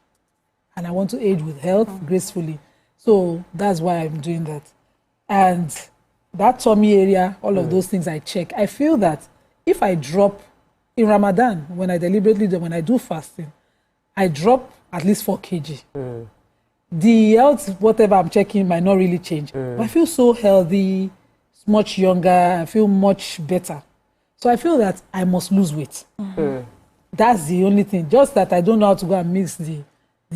And I want to age with health gracefully. So that's why I'm doing that. And that tummy area, all of those things I check. I feel that if I drop in Ramadan, when I do fasting, I drop at least 4 kg. The health, whatever I'm checking, might not really change. But I feel so healthy, much younger, I feel much better. So I feel that I must lose weight. That's the only thing. Just that I don't know how to go and mix the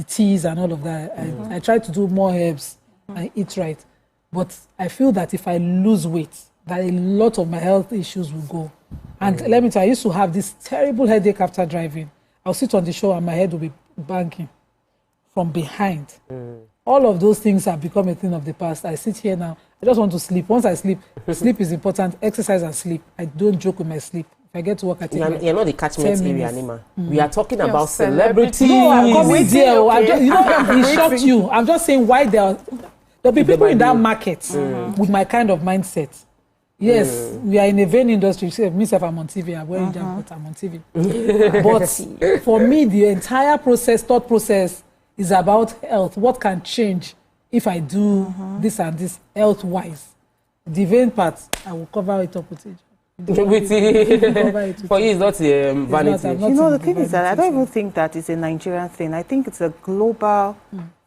teas and all of that. I try to do more herbs and eat right. But I feel that if I lose weight, that a lot of my health issues will go. And let me tell you, I used to have this terrible headache after driving. I'll sit on the show and my head will be banging from behind. All of those things have become a thing of the past. I sit here now. I just want to sleep. Once I sleep, sleep is important. Exercise and sleep. I don't joke with my sleep. If I get to work, I take You're not the catchment area, Nima. We are talking about celebrities. No, I'm coming there. It shocked you. I'm just saying why there'll be people in that market with my kind of mindset. Yes, we are in a vain industry. Myself, I'm on TV. I'm wearing jam, but I'm on TV. But for me, the entire thought process, is about health. What can change if I do this and this health-wise, the vain part, I will cover it up with it. For you, it's not vanity. You know, the thing is that I don't even think that it's a Nigerian thing. I think it's a global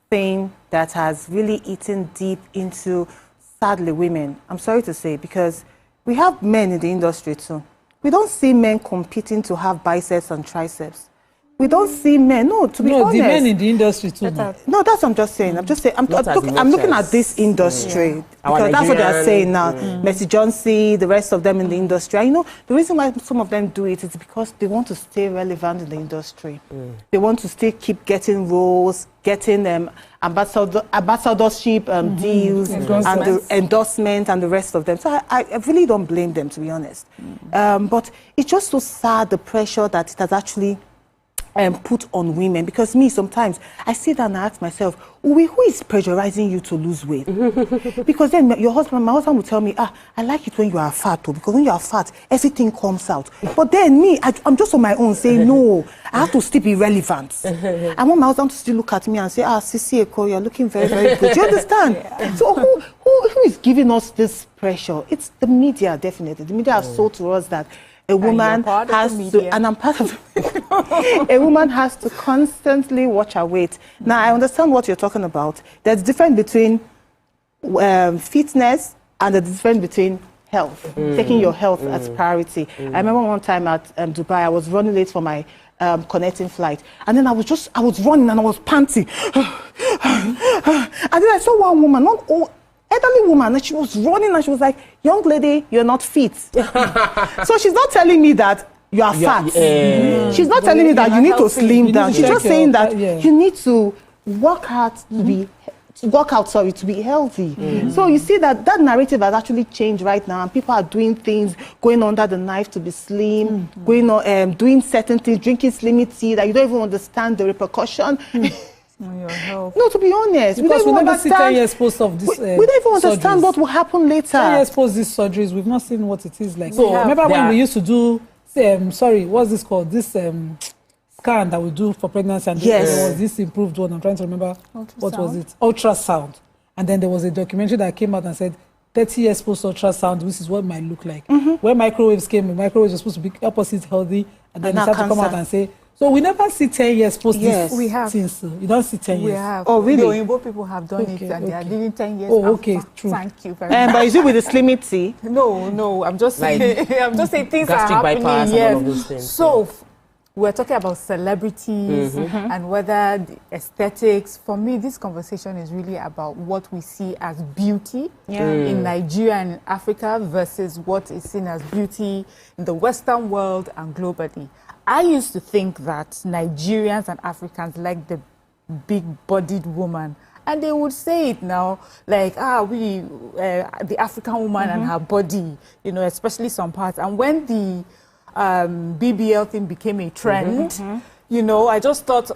thing that has really eaten deep into, sadly, women. I'm sorry to say, because we have men in the industry too. We don't see men competing to have biceps and triceps. We don't see men, to be honest. No, the men in the industry too. No, that's what I'm just saying. I'm looking at this industry. Because that's what they're saying now. Mercy Johnson, the rest of them in the industry. I know the reason why some of them do it is because they want to stay relevant in the industry. They want to still keep getting roles, getting ambassadorship deals, and the endorsement and the rest of them. So I really don't blame them, to be honest. But it's just so sad, the pressure that it has actually put on women, because me sometimes I sit down and ask myself, who is pressurizing you to lose weight? Because then my husband will tell me, I like it when you are fat, because when you are fat, everything comes out. But then me, I'm just on my own saying, no, I have to still be relevant. I want my husband to still look at me and say, Sisi Eko, you're looking very, very good. Do you understand? So who is giving us this pressure? It's the media, definitely. The media have sold to us that a woman has to, and I'm part of it. A woman has to constantly watch her weight. Now, I understand what you're talking about. There's a difference between fitness and the difference between health, taking your health as priority. I remember one time at Dubai, I was running late for my connecting flight, and then I was running and I was panting. And then I saw one woman, elderly woman, and she was running and she was like, young lady, you're not fit. So she's not telling me that you are fat. She's not telling me that you need to slim down. She's just saying that you need to work hard to be healthy. So you see that narrative has actually changed right now, and people are doing things, going under the knife to be slim, going on, doing certain things, drinking slimming tea that you don't even understand the repercussion. Your health. No, to be honest, because we never see 10 years post of this. We don't even understand what will happen later. 10 years post these surgeries, we've not seen what it is like. So remember when we used to do, what's this called? This scan that we do for pregnancy, and there was this improved one. I'm trying to remember what was it? Ultrasound. And then there was a documentary that came out and said 30 years post ultrasound, this is what it might look like. When microwaves came, microwaves were supposed to be opposite healthy, and then they started to come out and say. So we never see 10 years post this. We have. Things. You don't see 10 years. We have. Oh, really? The Oyinbo people have done it, and they are living 10 years. Oh, okay, true. Thank you very much. But is it with the slimming tea? No. I'm just saying. I'm just saying things are happening. Bypass and all of those things. So we're talking about celebrities and whether the aesthetics. For me, this conversation is really about what we see as beauty in Nigeria and in Africa versus what is seen as beauty in the Western world and globally. I used to think that Nigerians and Africans like the big-bodied woman, and they would say it now, like, the African woman and her body, especially some parts. And when the BBL thing became a trend, I just thought,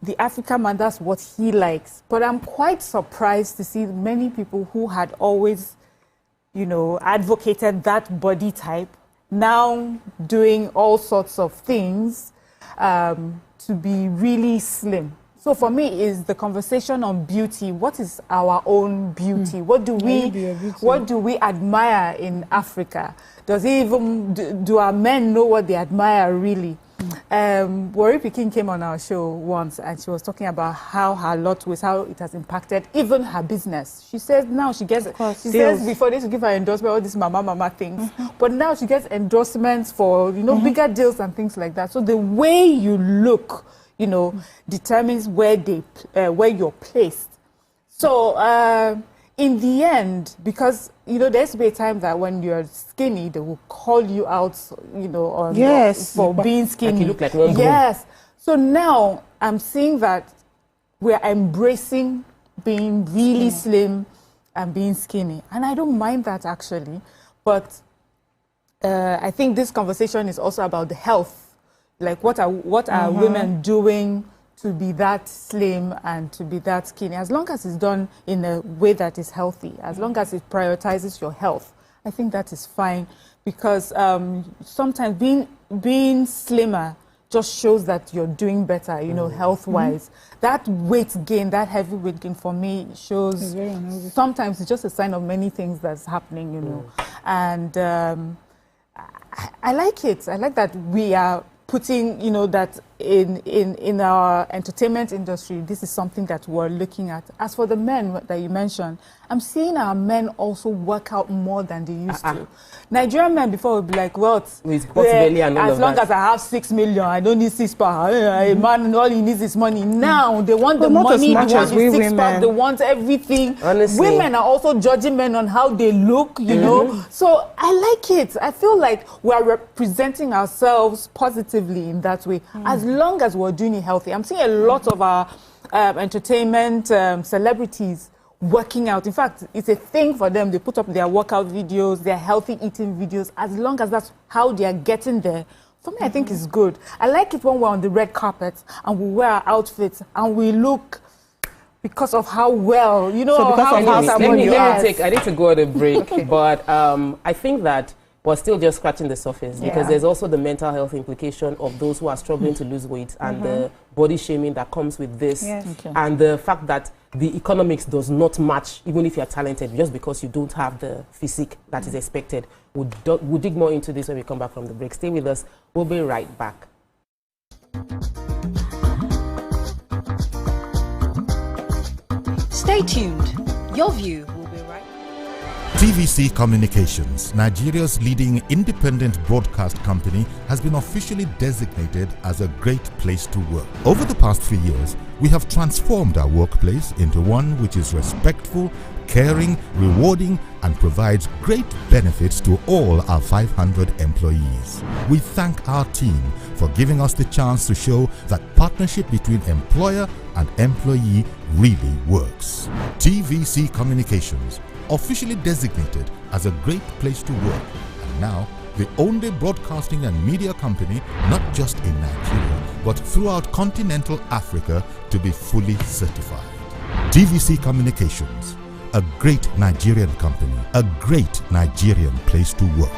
the African man, that's what he likes. But I'm quite surprised to see many people who had always, advocated that body type now doing all sorts of things to be really slim. So for me, is the conversation on beauty. What is our own beauty? What do we admire in Africa? Does it even do our men know what they admire really? Wari Pikin came on our show once, and she was talking about how her lot was, how it has impacted even her business. She says now she gets, says before they used to give her endorsement, all these mama things, but now she gets endorsements for, bigger deals and things like that. So the way you look, determines where you're placed. So in the end, because there used to be a time that when you're skinny, they will call you out, for being skinny. Like you look like one. Yes. So now I'm seeing that we're embracing being really slim and being skinny, and I don't mind that actually. But I think this conversation is also about the health. Like what are women doing to be that slim and to be that skinny, as long as it's done in a way that is healthy, as long as it prioritizes your health, I think that is fine. Because sometimes being slimmer just shows that you're doing better, you know, health-wise. That weight gain, that heavy weight gain for me shows sometimes it's just a sign of many things that's happening, you know. And I like it. I like that we are putting, you know, that in our entertainment industry, this is something that we're looking at. As for the men that you mentioned, I'm seeing our men also work out more than they used to. Nigerian men before would be like, well, as long as I have 6 million, I don't need 6 pack. A man, all he needs is money. Now they want the money, they want the 6 pack, they want everything. Honestly. Women are also judging men on how they look, you know. So I like it. I feel like we're representing ourselves positively in that way. As long as we're doing it healthy. I'm seeing a lot of our entertainment celebrities working out. In fact, it's a thing for them. They put up their workout videos, their healthy eating videos, as long as that's how they are getting there. For me, I think it's good. I like it when we're on the red carpet and we wear our outfits and we look because of how well, you know, so how I need to go on a break, but I think that we're still just scratching the surface because there's also the mental health implication of those who are struggling to lose weight and the body shaming that comes with this and the fact that the economics does not match even if you're talented just because you don't have the physique that is expected. We'll dig more into this when we come back from the break. Stay with us. We'll be right back. Stay tuned. Your view will be right. TVC Communications, Nigeria's leading independent broadcast company, has been officially designated as a great place to work. Over the past few years, we have transformed our workplace into one which is respectful, caring, rewarding, and provides great benefits to all our 500 employees. We thank our team for giving us the chance to show that partnership between employer and employee really works. TVC Communications, officially designated as a great place to work, and now the only broadcasting and media company not just in Nigeria but throughout continental Africa to be fully certified. TVC Communications, a great Nigerian company, a great Nigerian place to work.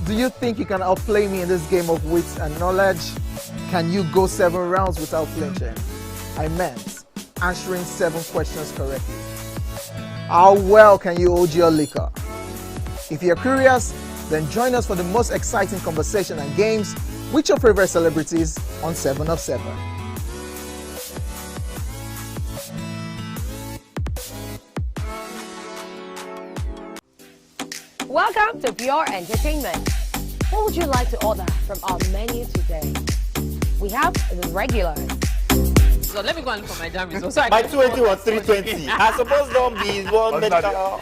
Do you think you can outplay me in this game of wits and knowledge? Can you go 7 rounds without flinching? I meant answering 7 questions correctly. How well can you hold your liquor? If you're curious, then join us for the most exciting conversation and games with your favorite celebrities on 7 of 7. Welcome to Pure Entertainment. What would you like to order from our menu today? We have the regulars. So let me go and look for my jam results. My 280 was 320. I suppose don't be one medical.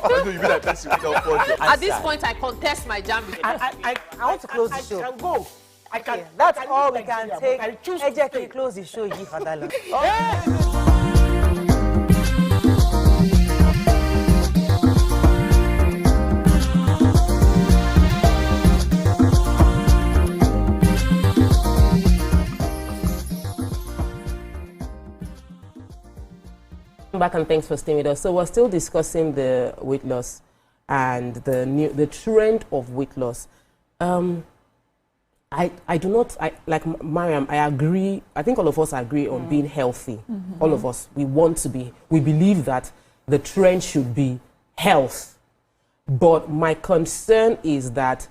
At this point, I contest my jam results. I want to close the show. I can go. I can. Okay, that's all we can take. Eje can close the show. For that long. Back and thanks for staying with us. So we're still discussing the weight loss and the trend of weight loss. I like Mariam, I agree. I think all of us agree on being healthy. All of us, we want to be. We believe that the trend should be health. But my concern is that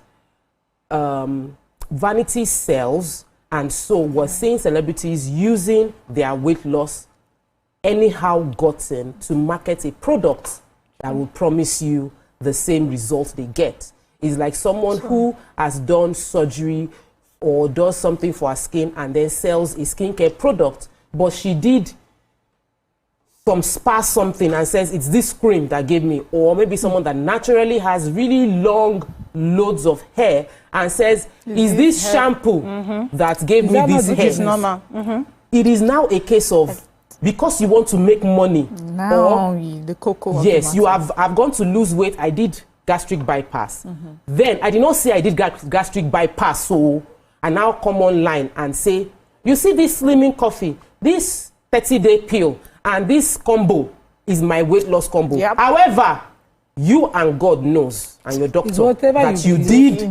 vanity sells, and so we're seeing celebrities using their weight loss anyhow gotten to market a product that will promise you the same results they get. It's like someone who has done surgery or does something for her skin and then sells a skincare product, but she did some spa something and says it's this cream that gave me, or maybe someone that naturally has really long loads of hair and says, is this shampoo that gave me this hair? It's normal. It is now a case of, because you want to make money. Now the cocoa. Yes, I've gone to lose weight. I did gastric bypass. Then I did not say I did gastric bypass, so I now come online and say, you see this slimming coffee, this 30-day pill, and this combo is my weight loss combo. However, you and God knows, and your doctor, that you did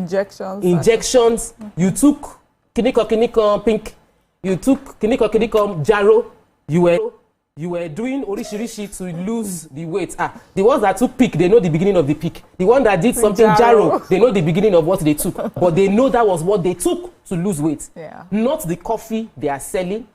injections, you took kiniko pink, you took kiniko jaro, you were doing orishirishi to lose the weight. The ones that took peak, they know the beginning of the peak. The one that did something jaro, they know the beginning of what they took. But they know that was what they took to lose weight. Not the coffee they are selling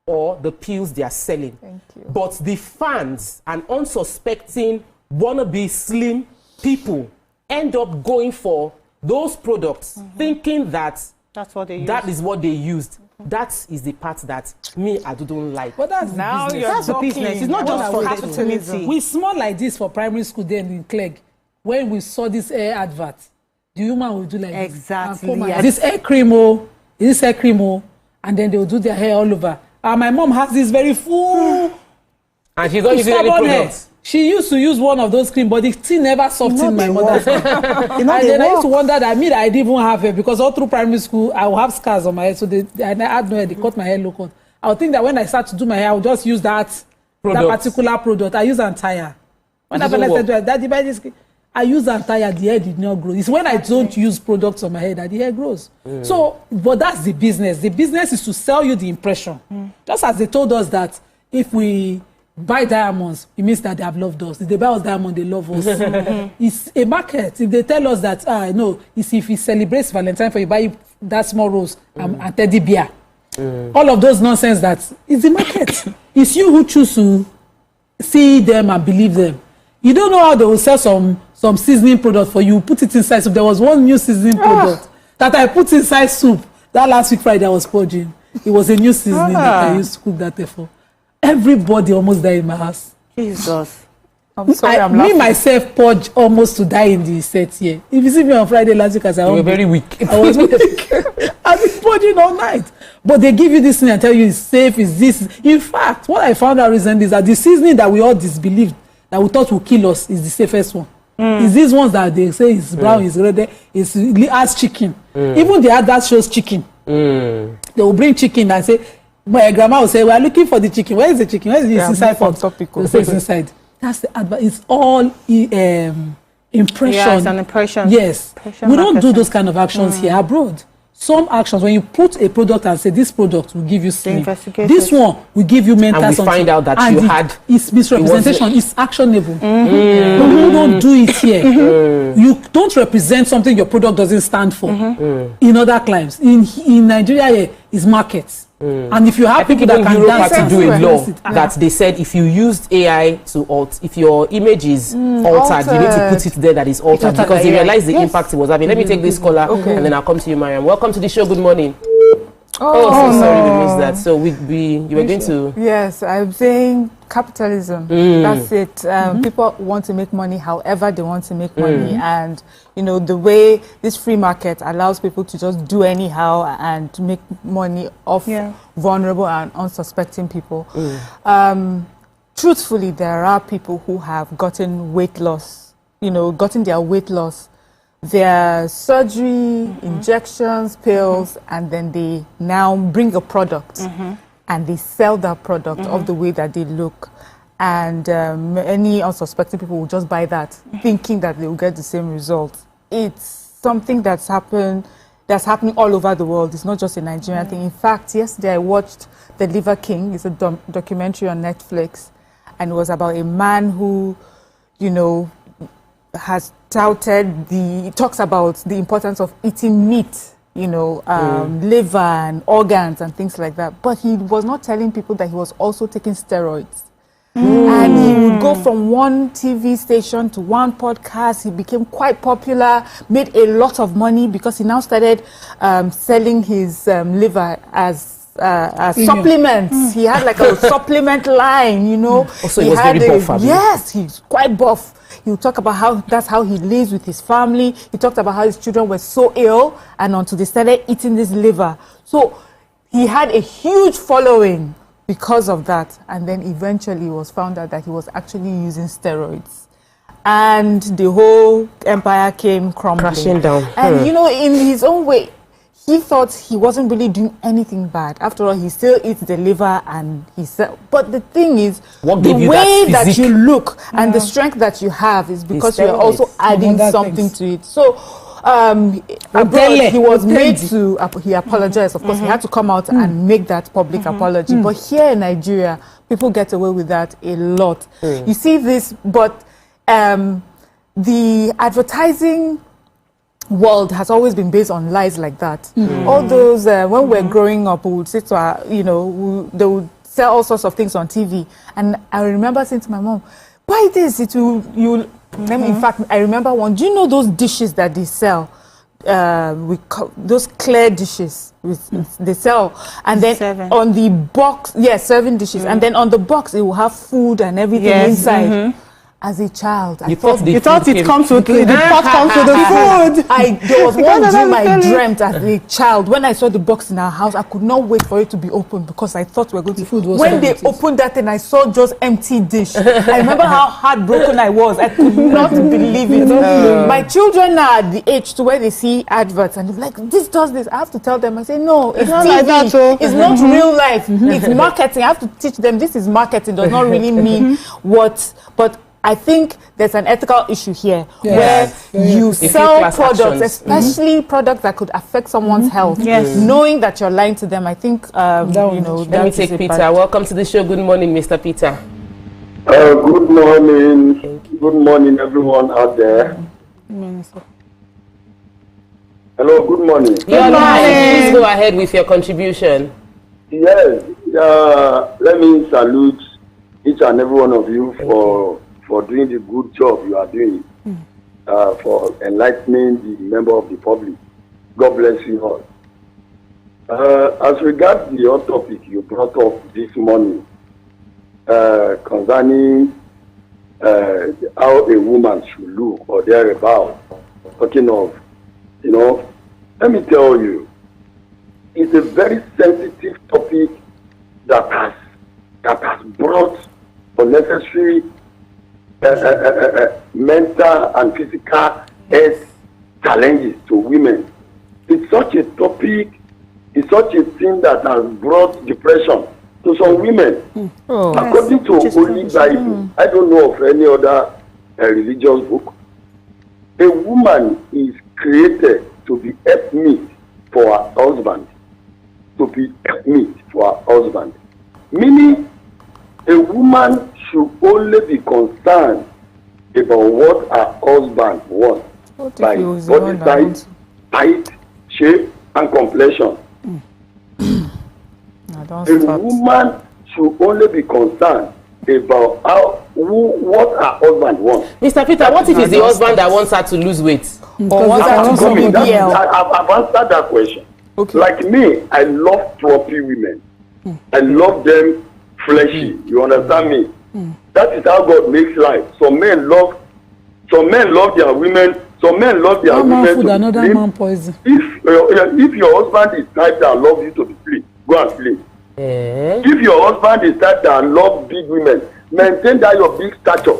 or the pills they are selling. Thank you. But the fans and unsuspecting wannabe slim people end up going for those products, thinking that that is what they used. That is the part that I don't like. But that's now business. you're That's the business. It's not just for capitalism. We small like this for primary school then in Clegg. When we saw this hair advert, the woman will do like exactly. This hair cream, and then they will do their hair all over. My mom has this very full, and she's not using any products. She used to use one of those cream, but the thing never softened my mother's hair. And then I used to wonder that I didn't even have hair, because all through primary school I will have scars on my head, so I had no hair. They cut my hair low cut. I would think that when I start to do my hair, I would just use that particular product. I use Antaya. When I said, Daddy, buy this cream, I use Antaya, the hair did not grow. It's when I don't use products on my hair that the hair grows. So, but that's the business. The business is to sell you the impression. Just as they told us that if we buy diamonds, it means that they have loved us. If they buy us diamonds, they love us. It's a market. If they tell us that, no, it's if he celebrates Valentine for you, buy that small rose and teddy bear. All of those nonsense, that is the market. It's you who choose to see them and believe them. You don't know how they will sell some seasoning product for you, put it inside soup. There was one new seasoning product that I put inside soup. That last week Friday I was purging. It was a new seasoning that I used to cook that for. Everybody almost died in my house. Jesus. I'm sorry, me myself purge almost to die in the set here. If you see me on Friday last week, you were very weak. I was weak. I've been purging all night. But they give you this thing and tell you it's safe, it's this. In fact, what I found out recently is that the seasoning that we all disbelieved, that we thought would kill us, is the safest one. It's these ones that they say is brown, is red, is as chicken. Even the advert shows chicken. They will bring chicken and say, my grandma will say, we are looking for the chicken. Where is the chicken? Where is the inside pot? They say it's inside. That's the advert. It's all impression. Yeah, it's an impression. Yes. We don't do those kind of actions here abroad. Some actions, when you put a product and say this product will give you slim, this one will give you mental something. And we find out that and you had... It's misrepresentation. It's actionable. But you don't do it here. You don't represent something your product doesn't stand for. In other climes. In Nigeria here, is markets. And if you have people that can dance, had to do a law that they said if you used AI to if your image is altered, you need to put it there that is altered, because they realized the impact it was having. Let me take this caller and then I'll come to you, Mariam. Welcome to the show. Good morning. So sorry we missed that. So you were going to... Yes, I'm saying capitalism. That's it. People want to make money however they want to make money. And, the way this free market allows people to just do anyhow and make money off vulnerable and unsuspecting people. Truthfully, there are people who have gotten weight loss, gotten their weight loss, their surgery, injections, pills, and then they now bring a product and they sell that product of the way that they look. And any unsuspecting people will just buy that, thinking that they will get the same result. It's something that's happening all over the world. It's not just a Nigerian thing. In fact, yesterday I watched The Liver King. It's a documentary on Netflix, and it was about a man who, has touted talks about the importance of eating meat, you know, liver and organs and things like that. But he was not telling people that he was also taking steroids. And he would go from one TV station to one podcast. He became quite popular, made a lot of money because he now started selling his liver as supplements. He had like a supplement line, you know. Also, he was very buff. Yes, he's quite buff. He would talk about how that's how he lives with his family. He talked about how his children were so ill, and until they started eating this liver. So he had a huge following because of that. And then eventually it was found out that he was actually using steroids. And the whole empire came crumbling. Crashing down. And you know, in his own way, he thought he wasn't really doing anything bad. After all, he still eats the liver and he said, but the thing is, the way that you look and the strength that you have is because you're also adding something to it. So abroad, he was made to, he apologized, of course, he had to come out and make that public apology. But here in Nigeria, people get away with that a lot. You see this, but the advertising world has always been based on lies like that. All those, when we're growing up, we would say to our, you know, they would sell all sorts of things on TV. And I remember saying to my mom, buy this, it will, you. In fact, I remember one. Do you know those dishes that they sell? Those clear dishes they sell, and then on the box, serving dishes, and then on the box it will have food and everything inside. As a child, I thought it comes with the pot comes with the food. There was one dream I dreamt as a child. When I saw the box in our house, I could not wait for it to be opened because I thought we were going to food. When they opened that and I saw just empty dish, I remember how heartbroken I was. I could not believe it. My children are at the age to where they see adverts and they're like, this does this. I have to tell them. I say, no, it's TV. Like that, it's not real life. It's marketing. I have to teach them this is marketing. Does not really mean what, but I think there's an ethical issue here where you sell products, especially products that could affect someone's health. Knowing that you're lying to them, I think, you know, let me take Peter. Welcome to the show. Good morning, Mr. Peter. Good morning. Good morning, everyone out there. Hello, good morning. You're live. Please go ahead with your contribution. Yes. Let me salute each and every one of you for doing the good job you are doing, for enlightening the member of the public. God bless you all. As regards the hot topic you brought up this morning, concerning how a woman should look or thereabout, talking of, you know, let me tell you, it's a very sensitive topic that has brought unnecessary mental and physical health challenges to women. It's such a topic, it's such a thing that has brought depression to some women. According to Holy Bible, I don't know of any other religious book. A woman is created to be helpmeet for her husband. To be helpmeet for her husband. Meaning, a woman should only be concerned about what her husband wants by body size, height, shape, and complexion. A woman should only be concerned about what her husband wants. Mr. Peter, what if it's the husband that wants her to lose weight? Or wants her to go with I've answered that question. Okay. Like me, I love trophy women. I love them fleshy. You understand me? That is how God makes life. Some men love their women. Some men love their women. Food, another man poison. If your husband is type that love you to be free, go and sleep. If your husband is type that love big women, maintain that your big stature.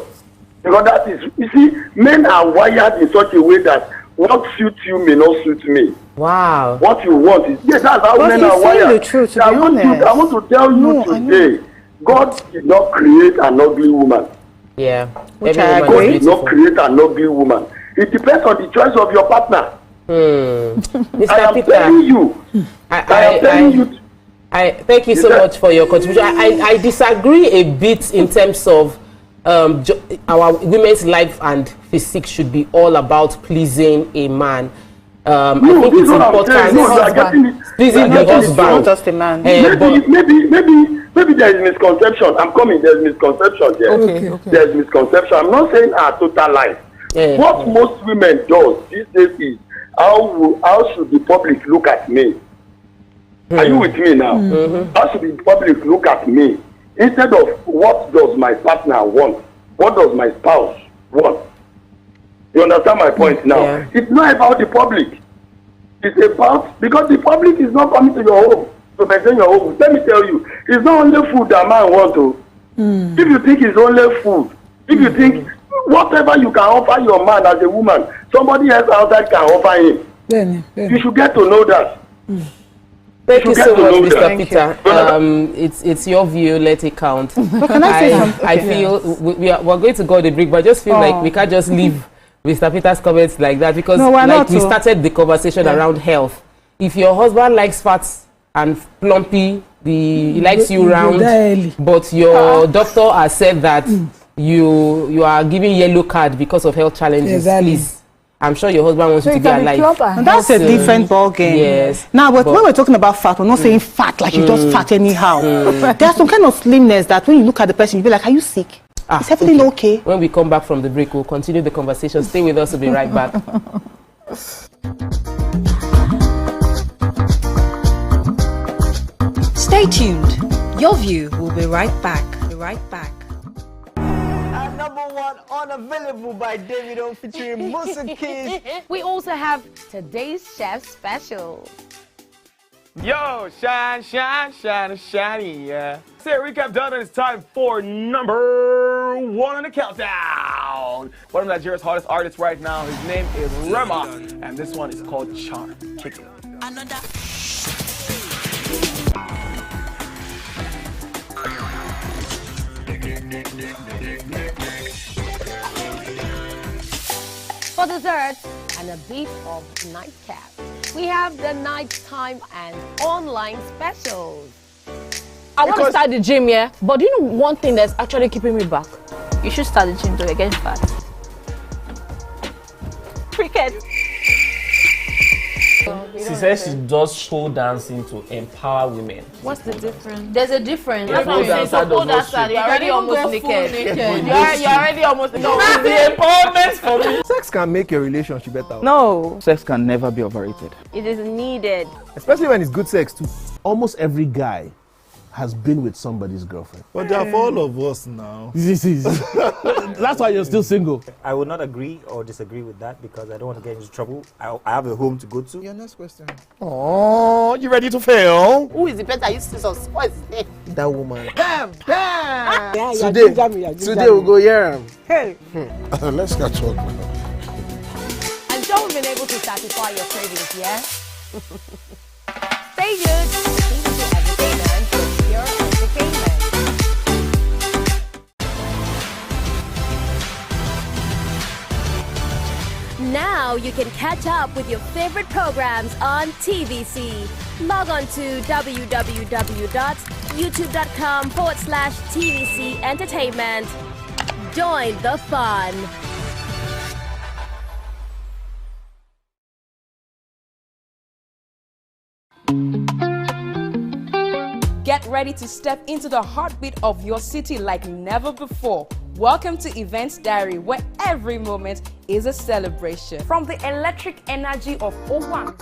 Because that is, you see, men are wired in such a way that what suits you may not suit me. Wow. What you want is, yes, that's how men are wired. The truth, I want to tell you today, God did not create an ugly woman. Yeah. God did not create an ugly woman. It depends on the choice of your partner. Mr. I am Peter, telling you. I thank you so much for your contribution. I disagree a bit in terms of our women's life and physique should be all about pleasing a man. I think it's important. Pleasing the husband. Not just a man. Maybe there is misconception. I'm coming. There's misconception there. Okay. There's misconception. I'm not saying a total lie. Yeah. What most women do these days is how should the public look at me? Are you with me now? How should the public look at me? Instead of what does my partner want? What does my spouse want? You understand my point now? Yeah. It's not about the public. It's about, because the public is not coming to your home to maintain your home. Let me tell you, it's not only food that man wants to. If you think it's only food, if you think whatever you can offer your man as a woman, somebody else outside can offer him. Then. You should get to know that. Thank you so much, Mr. Peter. It's your view. Let it count. But can I say something? I feel we're going to go the break, but I just feel like we can't just leave Mr. Peter's comments like that, because we started the conversation around health. If your husband likes fats and plumpy, he likes you round, but your doctor has said that you are giving yellow card because of health challenges, please. I'm sure your husband wants you to be alive. And that's a different ball game. Yes. Now, but when we're talking about fat, we're not saying fat like you just fat anyhow. There's some kind of slimness that when you look at the person, you'll be like, are you sick? Is everything okay? When we come back from the break, we'll continue the conversation. Stay with us. We'll be right back. Stay tuned. Your view will be right back. Number one, Unavailable by Davido featuring Musa Keys. We also have today's chef special. Yo, shine, shiny, yeah. Say recap done, and it's time for number one on the countdown. One of Nigeria's hottest artists right now, his name is Rema, and this one is called Charm. Kick it. Another. For dessert and a bit of nightcap, we have the nighttime and online specials. I want to start the gym, yeah? But do you know one thing that's actually keeping me back? You should start the gym to get fat. Cricket. She says she does pole dancing to empower women. What's the difference? There's a difference. Yeah, pole dancer does not strip. You're already almost naked. You're already almost naked. No, it's the empowerment for me. Sex can make your relationship better. No. Sex can never be overrated. It is needed. Especially when it's good sex too. Almost every guy has been with somebody's girlfriend. But they are for all of us now. This is. That's why you're still single. I would not agree or disagree with that because I don't want to get into trouble. I have a home to go to. Your next question. Oh, you ready to fail? Who is the better useless of sports? That woman. Damn! Yeah, today we'll go here. Hey. Let's catch up now. I'm sure we've been able to satisfy your cravings, yeah? Stay good. Now you can catch up with your favorite programs on TVC. Log on to www.youtube.com/TVC Entertainment. Join the fun. Get ready to step into the heartbeat of your city like never before. Welcome to Events Diary, where every moment is a celebration. From the electric energy of Owan.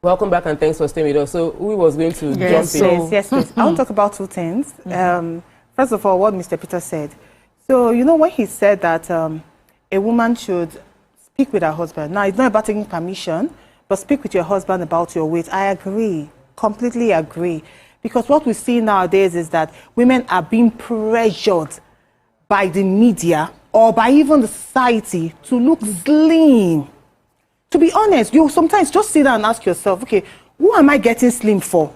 Welcome back and thanks for staying with us. So who was going to jump in? Yes. I want to talk about two things. First of all, what Mr. Peter said. So, you know, when he said that a woman should speak with her husband. Now, it's not about taking permission, but speak with your husband about your weight. I agree, completely agree. Because what we see nowadays is that women are being pressured by the media or by even the society to look slim. To be honest, you sometimes just sit down and ask yourself, okay, who am I getting slim for?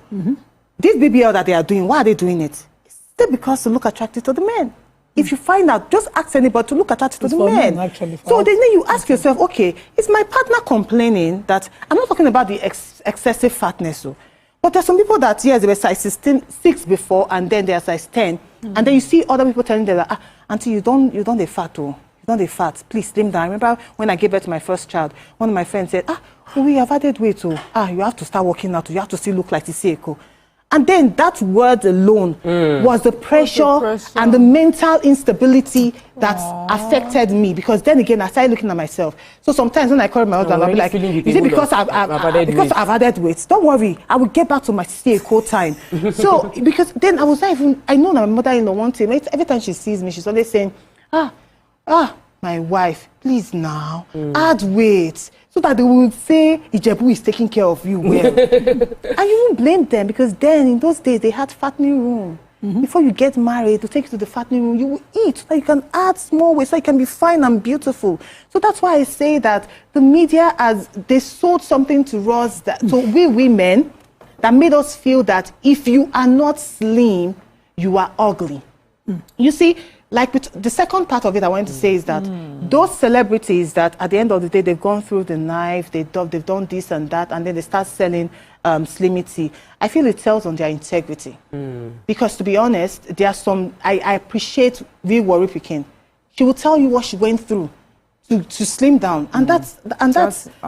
This BBL that they are doing, why are they doing it? It's still because to look attractive to the men. If you find out, just ask anybody to look attractive to the men. Actually, so then you ask yourself, okay, is my partner complaining that, I'm not talking about the excessive fatness, so, but there's some people that, yes, they were size 6 before, and then they're size 10, and then you see other people telling them, auntie, you don't they fat, oh. You don't they fat, please slim down. I remember when I gave birth to my first child, one of my friends said, we have added weight, oh. You have to start working out, you have to still look like Tiseko. And then that word alone was the pressure and the mental instability that affected me. Because then again, I started looking at myself. So sometimes when I call my husband, I'll be like, is it because I've added weight? Don't worry, I will get back to my Tiseko time. So, because then I was not even, I know my mother-in-law one thing, every time she sees me, she's always saying, my wife, please now, add weight. So that they will say, Ijebu is taking care of you well. And you won't blame them, because then in those days they had fattening room. Before you get married, to take you to the fattening room, you will eat so that you can add small weight, so you can be fine and beautiful. So that's why I say that the media, they sold something to us, so we women, that made us feel that if you are not slim, you are ugly. You see, like the second part of it I wanted to say is that those celebrities that at the end of the day, they've gone through the knife, they've done this and that, and then they start selling slimity. I feel it tells on their integrity. Because to be honest, there are some, I appreciate real Warri Pikin. She will tell you what she went through to slim down. And that's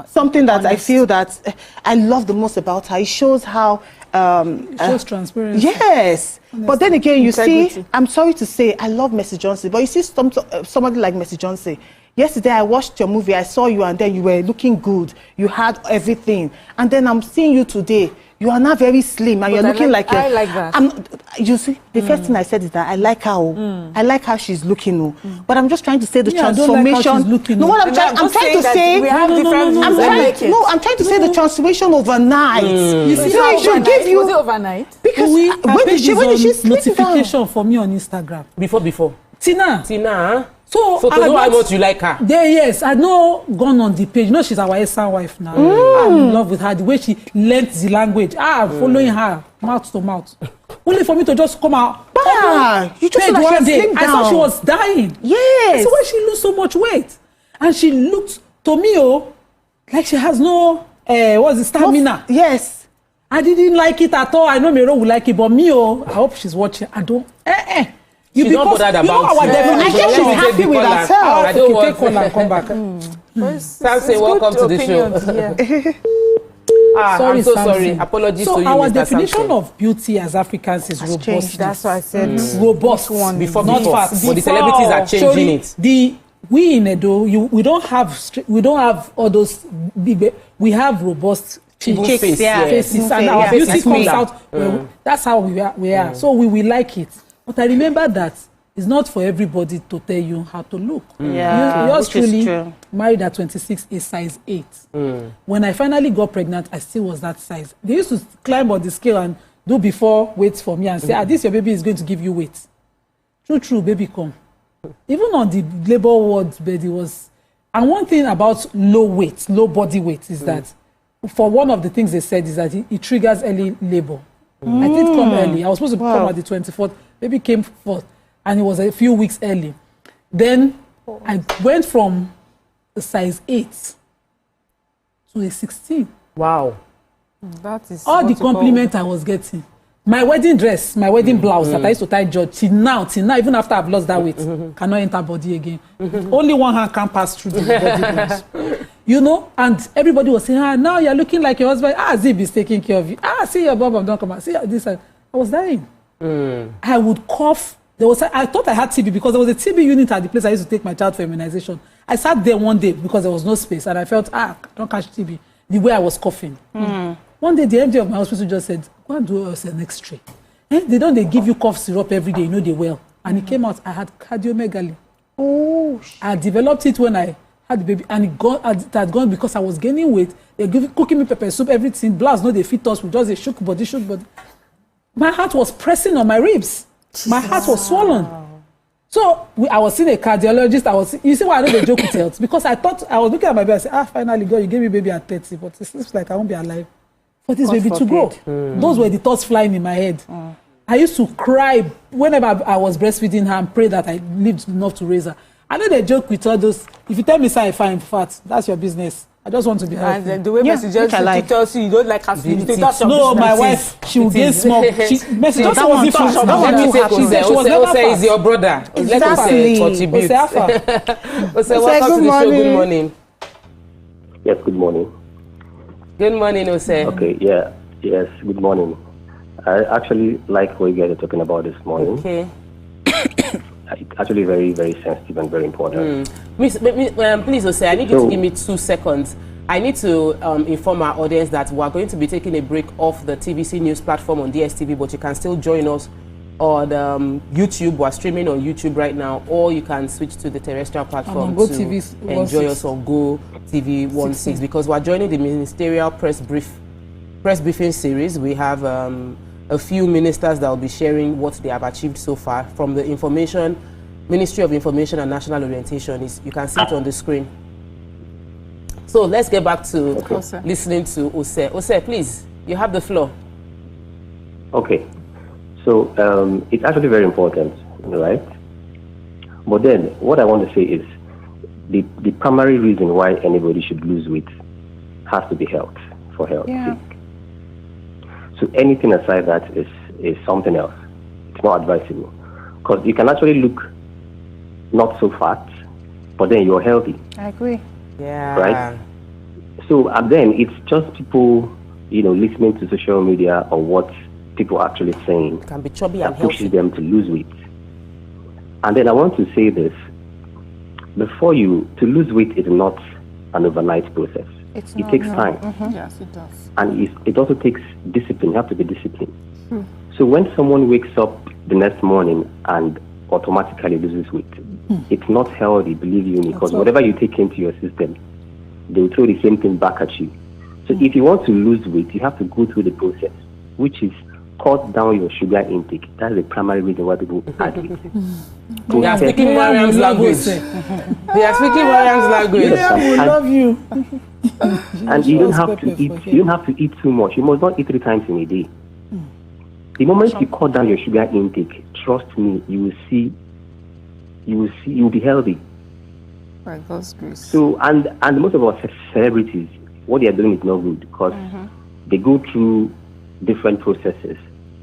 something that honest. I feel that I love the most about her. It shows how... it shows transparency. Yes. Honestly. But then again, you integrity. see, I'm sorry to say, I love Mercy Johnson, but you see somebody like Mercy Johnson. Yesterday, I watched your movie, I saw you, and then you were looking good. You had everything. And then I'm seeing you today. You are now very slim, and you're looking like I like that. You see, the first thing I said is that I like her. I like how she's looking. But I'm just trying to say the transformation. I don't like how she's looking. No, what I'm trying to say. We have different views. I'm trying to say the transformation overnight. You see how overnight? Was it overnight? Because when did she sleep notification down? for me on Instagram. Before. Tina, So to know how much you like her. Yes, I know gone on the page. You know she's our Esa wife now. I'm in love with her. The way she learnt the language. Following her mouth to mouth. Only for me to just come out. You just like one day. I thought she was dying. Yes. So why she lose so much weight? And she looked to me, like she has no stamina. Yes. I didn't like it at all. I know Mero will like it, but me, I hope she's watching. I don't. She's not bothered about I guess she's happy with herself. I don't want take one and come back. Samson, welcome to the show. I'm so sorry. Apologies to you, So our Mr. definition Samson. of beauty as Africans is robust. That's why I said robust one, before, not fat. But the celebrities are changing it. We in Edo, we don't have all those big. We have robust faces, and our beauty comes out. That's how we are. So we will like it. But I remember that it's not for everybody to tell you how to look. Yours truly, married at 26, is size 8. When I finally got pregnant, I still was that size. They used to climb on the scale and do before weights for me and say, this your baby is going to give you weight. True, baby come. Even on the labor ward bed, it was... And one thing about low body weight is that, for one of the things they said is that it triggers early labor. I did come early. I was supposed to come at the 24th. Baby came 4th, and it was a few weeks early. Then I went from a size 8 to a 16. Wow. That is all the compliment I was getting. My wedding dress, my wedding blouse that I used to tie George, till now, even after I've lost that weight, cannot enter body again. Only one hand can pass through the body blouse. You know, and everybody was saying, now you're looking like your husband. Zib is taking care of you. See your bum, don't come out. See this. I was dying. I would cough. I thought I had TB because there was a TB unit at the place I used to take my child for immunization. I sat there one day because there was no space, and I felt, don't catch TB. The way I was coughing. One day, the MD of my hospital just said, go and do us an X-ray. They give you cough syrup every day, they well. And it came out, I had cardiomegaly. I developed it when I had the baby, and it had gone because I was gaining weight. They're cooking me pepper soup, everything. Blast, they fit us with just a shook body. My heart was pressing on my ribs. My heart was swollen. So I was seeing a cardiologist. You see why I know the joke with health? Because I thought, I was looking at my baby, I said, finally, God, you gave me baby at 30, but it seems like I won't be alive for this baby to grow. Those were the thoughts flying in my head. I used to cry whenever I was breastfeeding her and pray that I lived enough to raise her. I know they joke with all those. If you tell me, say I find fat, that's your business. I just want to be healthy. And then the way Messi just tells you don't like her skin. No, my wife, she will get small. Messi just that was different. She was never fat. Is your brother. Exactly. Welcome to the show. Good morning. Yes, good morning. Good morning, Ose. Okay, yes, good morning. I actually like what you guys are talking about this morning. Okay. It's actually very, very sensitive and very important. Please, Ose, I need you to give me 2 seconds. I need to inform our audience that we are going to be taking a break off the TVC News platform on DSTV, but you can still join us on YouTube. We're streaming on YouTube right now, or you can switch to the terrestrial platform to GoTV enjoy us on GoTV 16, because we're joining the ministerial press briefing series. We have a few ministers that will be sharing what they have achieved so far from the Ministry of Information and National Orientation. You can see it on the screen. So let's get back to listening to Ose. Ose, please, you have the floor. Okay. So it's actually very important, right? But then what I want to say is the primary reason why anybody should lose weight has to be health, for health's sake. So anything aside that is something else. It's not advisable. Because you can actually look not so fat, but then you're healthy. I agree. Yeah. Right? So and then it's just people, listening to social media or what people are actually saying. Can be chubby that and healthy. pushes them to lose weight. And then I want to say this. To lose weight is not an overnight process. It takes time. Yes, it does. And it also takes discipline. You have to be disciplined. So when someone wakes up the next morning and automatically loses weight, it's not healthy, believe you me, because whatever you take into your system, they will throw the same thing back at you. So if you want to lose weight, you have to go through the process, which is cut down your sugar intake. That's the primary reason why people add weight. They are speaking Mariam's language. They are speaking Mariam's language. We love you. And you don't have to eat. You don't have to eat too much. You must not eat 3 times in a day. The moment you cut down your sugar intake, trust me, you will be healthy. By God's grace. So and most of our celebrities, what they are doing is not good, because they go through different processes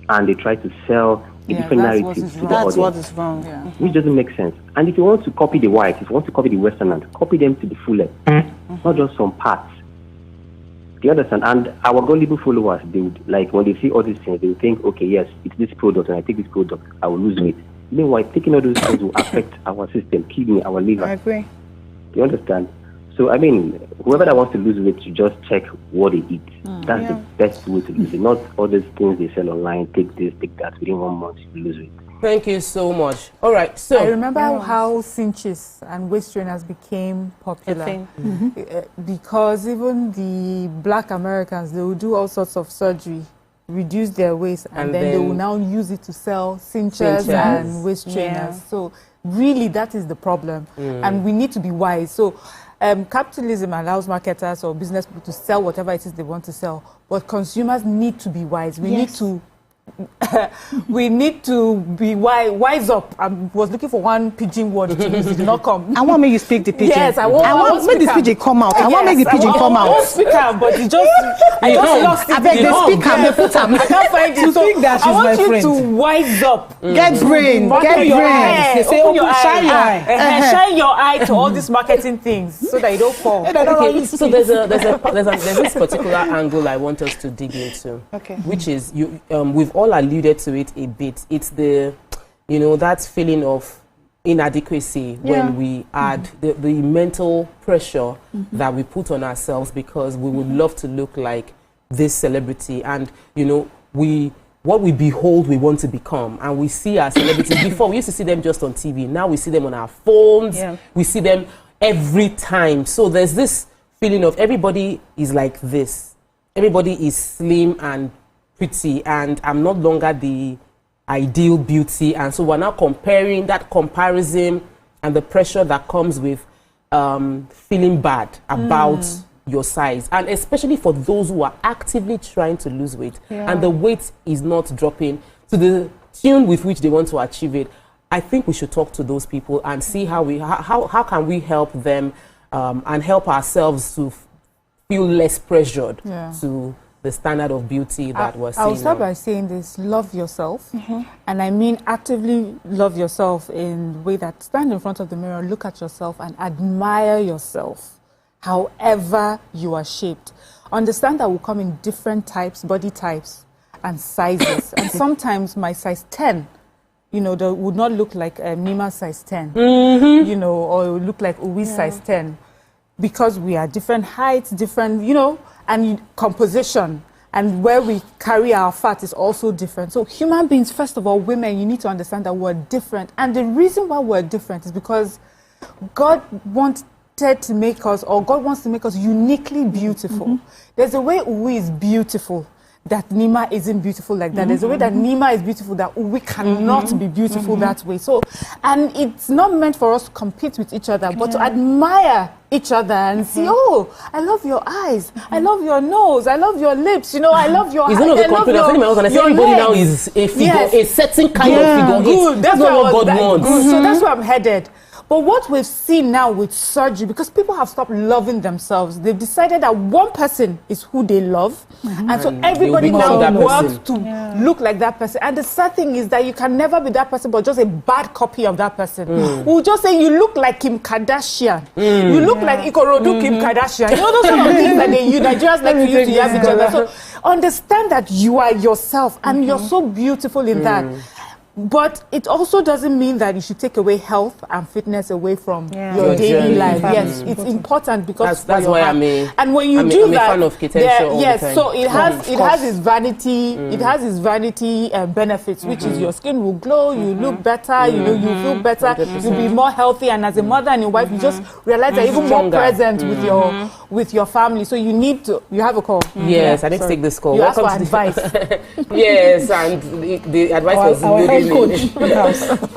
and they try to sell a different narrative to the audience. That's what is wrong. Which doesn't make sense. And if you want to copy the whites, if you want to copy the Westerners, copy them to the fullest, not just some parts. Do you understand? And our gullible followers, they would, like, when they see all these things, they will think, okay, yes, it's this product, and I take this product, I will lose weight. Meanwhile, taking all those things will affect our system, kidney, our liver. I agree. Do you understand? So, I mean, whoever that wants to lose weight should just check what they eat. That's the best way to lose it. Not all these things they sell online, take this, take that. Within 1 month, you lose weight. Thank you so much. All right, so I remember how cinches and waist trainers became popular because even the black Americans, they will do all sorts of surgery, reduce their waist, and then they will now use it to sell cinches and waist trainers. So really, that is the problem, and we need to be wise. So capitalism allows marketers or business people to sell whatever it is they want to sell, but consumers need to be wise. We need to we need to be wise up. I was looking for one pidgin word to use. It did not come. I want me to speak the pidgin. Yes, I want make the pidgin come out. I want make the pidgin come out. I won't speak out, but it just I just lost it. I beg the speaker, they put am. I can't find it. So I want you to wise up. Get brain. Get brain. They say open shine your eye. Shine your eye to all these marketing things so that you don't fall. Okay, so there's this particular angle I want us to dig into, which is we've all alluded to it a bit. It's the, that feeling of inadequacy when we add the mental pressure that we put on ourselves because we would love to look like this celebrity, and what we behold we want to become, and we see our celebrities. Before we used to see them just on TV, now we see them on our phones, we see them every time. So there's this feeling of everybody is like this, everybody is slim and pretty, and I'm no longer the ideal beauty, and so we're now comparing that comparison and the pressure that comes with feeling bad about your size, and especially for those who are actively trying to lose weight and the weight is not dropping to the tune with which they want to achieve it. I think we should talk to those people and see how can we help them and help ourselves to feel less pressured to the standard of beauty that we're seeing. I'll start by saying this: love yourself, and I mean actively love yourself in the way that stand in front of the mirror, look at yourself, and admire yourself, however you are shaped. Understand that will come in different types, body types, and sizes. And sometimes my size 10, you know, that would not look like Nima's size 10, you know, or it would look like Uwi's size 10, because we are different heights, different, you know, and composition, and where we carry our fat is also different. So human beings, first of all, women, you need to understand that we're different. And the reason why we're different is because God wanted to make us, or God wants to make us uniquely beautiful. There's a way Uwi is beautiful that Nima isn't beautiful like that. There's a way that Nima is beautiful that Uwi cannot be beautiful that way. So, and it's not meant for us to compete with each other, but to admire each other and see, oh, I love your eyes, I love your nose, I love your lips, you know, I love your It's not the confidence. Everybody now is a figure, a certain kind of figure. Good. That's not what God wants. So that's where I'm headed. But what we've seen now with surgery, because people have stopped loving themselves, they've decided that one person is who they love. And so everybody now works to look like that person. And the sad thing is that you can never be that person, but just a bad copy of that person. We'll just say you look like Kim Kardashian. You look like Ikorodu Kim Kardashian. You know those sort of things that Nigerians like to use to have each other. So understand that you are yourself and you're so beautiful in that. But it also doesn't mean that you should take away health and fitness away from your daily life. Yes, it's important because that's why and when you do that, so it has its vanity. It has its vanity benefits, which is your skin will glow, you look better, you know, you feel better, you'll be more healthy, and as a mother and a wife, you just realize that even more present with your family. So you need to. You have a call. Yes, I need to take this call. You ask for advice. Yes, and the advice was coach.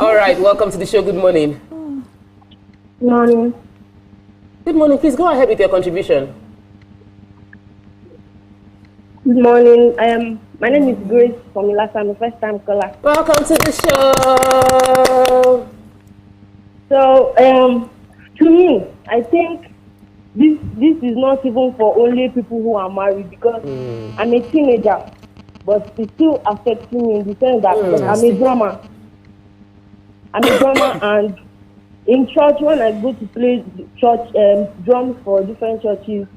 All right, welcome to the show. Good morning. Good morning. Good morning. Please go ahead with your contribution. Good morning. My name is Grace from Ilasa. I'm a first-time caller. Welcome to the show. So, to me, I think this is not even for only people who are married, because I'm a teenager. But it's still affecting me in the sense that I'm a drummer. And in church, when I go to play church drums for different churches,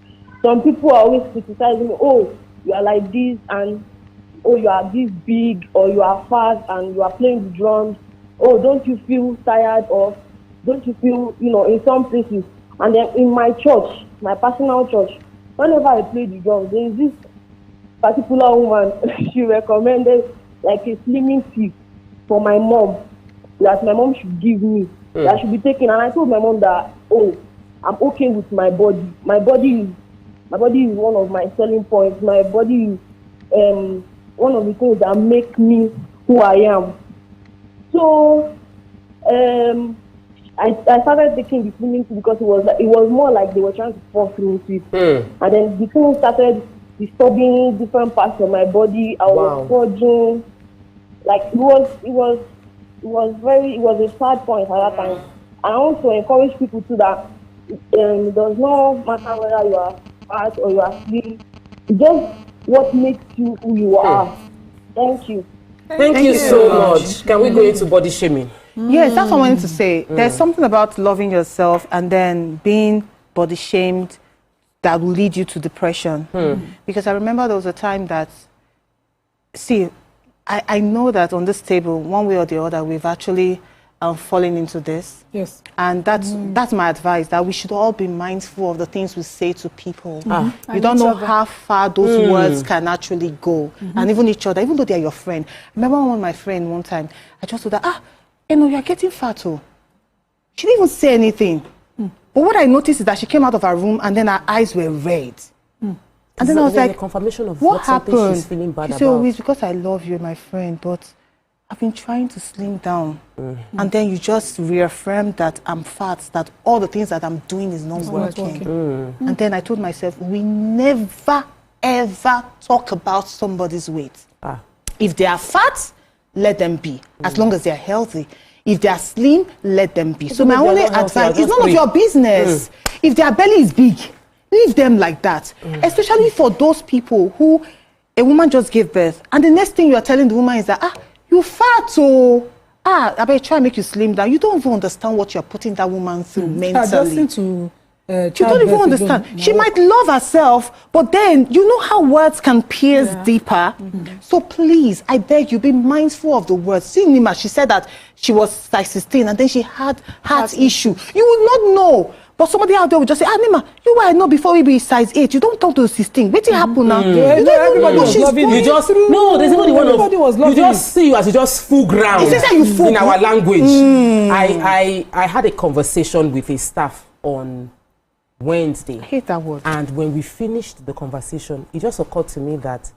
some people are always criticizing me, oh, you are like this, and oh, you are this big, or you are fat, and you are playing the drums. Oh, don't you feel tired, or don't you feel, you know, in some places. And then in my church, my personal church, whenever I play the drums, there is this particular woman, she recommended like a slimming pill for my mom that my mom should give me, that should be taken. And I told my mom that, oh, I'm okay with my body. My body is one of my selling points. My body is one of the things that make me who I am. So I started taking the slimming pill because it was more like they were trying to force me into it. And then the thing started disturbing different parts of my body. I was purging, like it was a sad point at that time. And I want to encourage people too that it does not matter whether you are fat or you are slim. It's just what makes you who you are. Thank you. Thank you so much. Can we go into body shaming? Yes, that's what I wanted to say. There's something about loving yourself and then being body shamed that will lead you to depression. Because I remember there was a time that, I know that on this table, one way or the other, we've actually fallen into this. Yes. And that's my advice, that we should all be mindful of the things we say to people. You don't know how far those words can actually go. And even each other, even though they're your friend. I remember one of my friend one time, I just told her, you know, you're getting fat. She didn't even say anything. But what I noticed is that she came out of her room and then her eyes were red. And then I was like, confirmation of what something happened? She's feeling bad she about. said, oh, it's because I love you, my friend, but I've been trying to slim down. And then you just reaffirm that I'm fat, that all the things that I'm doing is not working. And then I told myself, we never, ever talk about somebody's weight. If they are fat, let them be, as long as they're healthy. If they are slim, let them be. So my only advice is none of your business. If their belly is big, leave them like that. Especially for those people who, a woman just gave birth, and the next thing you are telling the woman is that, you fat, oh. I better try and make you slim down. You don't even understand what you're putting that woman through mentally. You don't even understand. She might love herself, but then you know how words can pierce deeper. So please, I beg you, be mindful of the words. See Nima, she said that she was size 16 and then she had heart issue. You will not know. But somebody out there will just say, Nima, you were know before we be size 8. You don't talk to 16. What happen now? You don't even know what she's going you just through. No, there's even one of you just see you as you just full ground. It says that you full in our language. I had a conversation with a staff on Wednesday. I hate that word. And when we finished the conversation, it just occurred to me that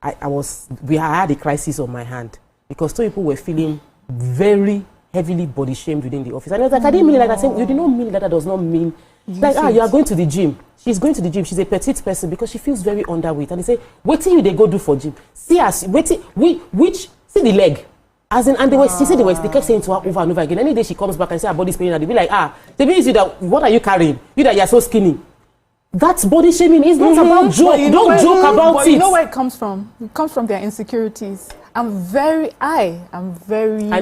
I had a crisis on my hand because two people were feeling very heavily body shamed within the office. And I was like, I didn't mean it like that. I said, you did not mean that. That does not mean like, you are going to the gym. She's going to the gym. She's a petite person because she feels very underweight. And they say, wait till they go do for gym. See us, see the leg. As in, and they kept saying to her over and over again. Any day she comes back and say her body's paining her, they'll be like, they mean you that, what are you carrying? You that you're so skinny. That's body shaming. It's not about joke. Don't joke about it. You know where it comes from? It comes from their insecurities. I know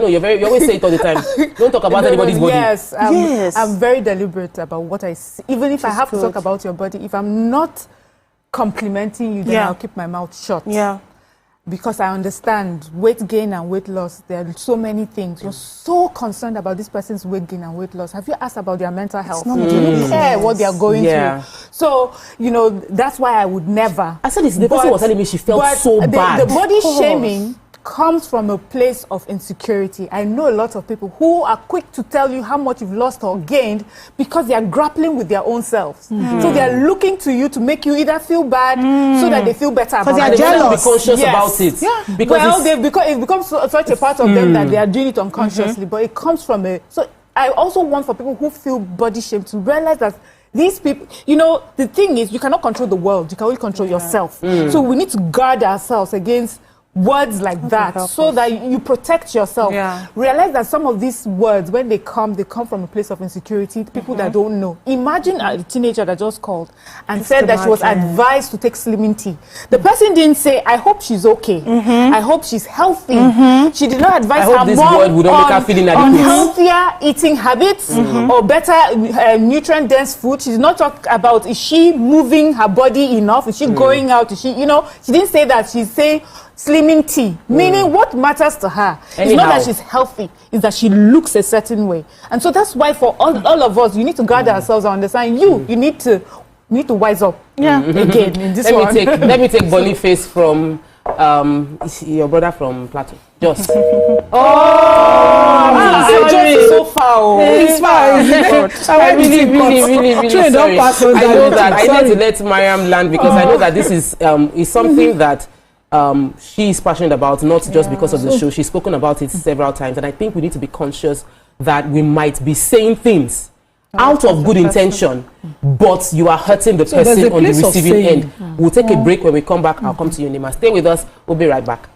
you always say it all the time. Don't talk about anybody's body. Yes, I'm very deliberate about what I see. Even if I have to talk about your body, if I'm not complimenting you, then I'll keep my mouth shut. Yeah. Because I understand weight gain and weight loss, there are so many things. You're so concerned about this person's weight gain and weight loss. Have you asked about their mental health? Do you care what they are going through? So, that's why I would never. I said this, the person was telling me she felt so bad. The body shaming comes from a place of insecurity. I know a lot of people who are quick to tell you how much you've lost or gained because they are grappling with their own selves. So they are looking to you to make you either feel bad so that they feel better about it. Because they are jealous. Be conscious about it. Yeah. Because it becomes such a part of them that they are doing it unconsciously. But it comes from a... So I also want for people who feel body shame to realize that these people, the thing is, you cannot control the world. You can only control yourself. So we need to guard ourselves against words like that so that you protect yourself. Realize that some of these words, when they come from a place of insecurity, people that don't know. Imagine a teenager that just called and said that she was advised to take slimming tea. The person didn't say, I hope she's okay. I hope she's healthy. She did not advise her mom on healthier eating habits or better nutrient-dense food. She did not talk about, is she moving her body enough? Is she going out? Is she, she didn't say that. She's saying, slimming tea, meaning what matters to her is not that she's healthy, is that she looks a certain way. And so that's why for all of us, you need to guard ourselves and understand you need to wise up. Again in this one. Let me take Boniface from your brother from Plateau. Just. Just so far. It's far. I'm really sorry. I know that I need to let Mariam land because I know that this is something that she's passionate about, not just because of the show. She's spoken about it several times, and I think we need to be conscious that we might be saying things out of good intention, but you are hurting the person on the receiving end. We'll take a break. When we come back, I'll come to you, Nima. Stay with us. We'll be right back.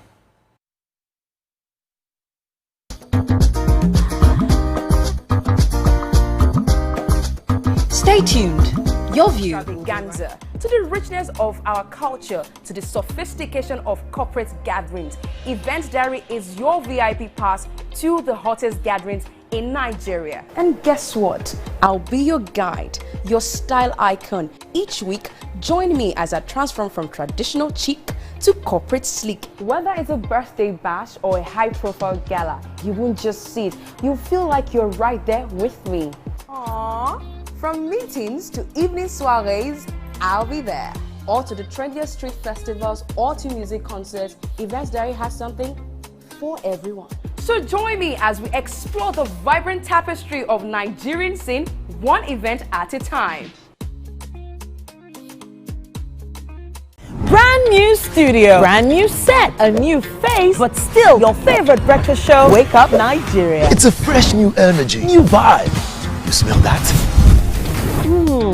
Stay tuned. Your view. Extravaganza, to the richness of our culture, to the sophistication of corporate gatherings, Event Diary is your VIP pass to the hottest gatherings in Nigeria. And guess what? I'll be your guide, your style icon. Each week, join me as I transform from traditional chic to corporate sleek. Whether it's a birthday bash or a high-profile gala, you won't just see it. You'll feel like you're right there with me. Aww. From meetings to evening soirees, I'll be there. Or to the trendiest street festivals or to music concerts, Event Diary has something for everyone. So join me as we explore the vibrant tapestry of Nigerian scene, one event at a time. Brand new studio, brand new set, a new face, but still your favorite breakfast show, Wake Up Nigeria. It's a fresh new energy, new vibe. You smell that?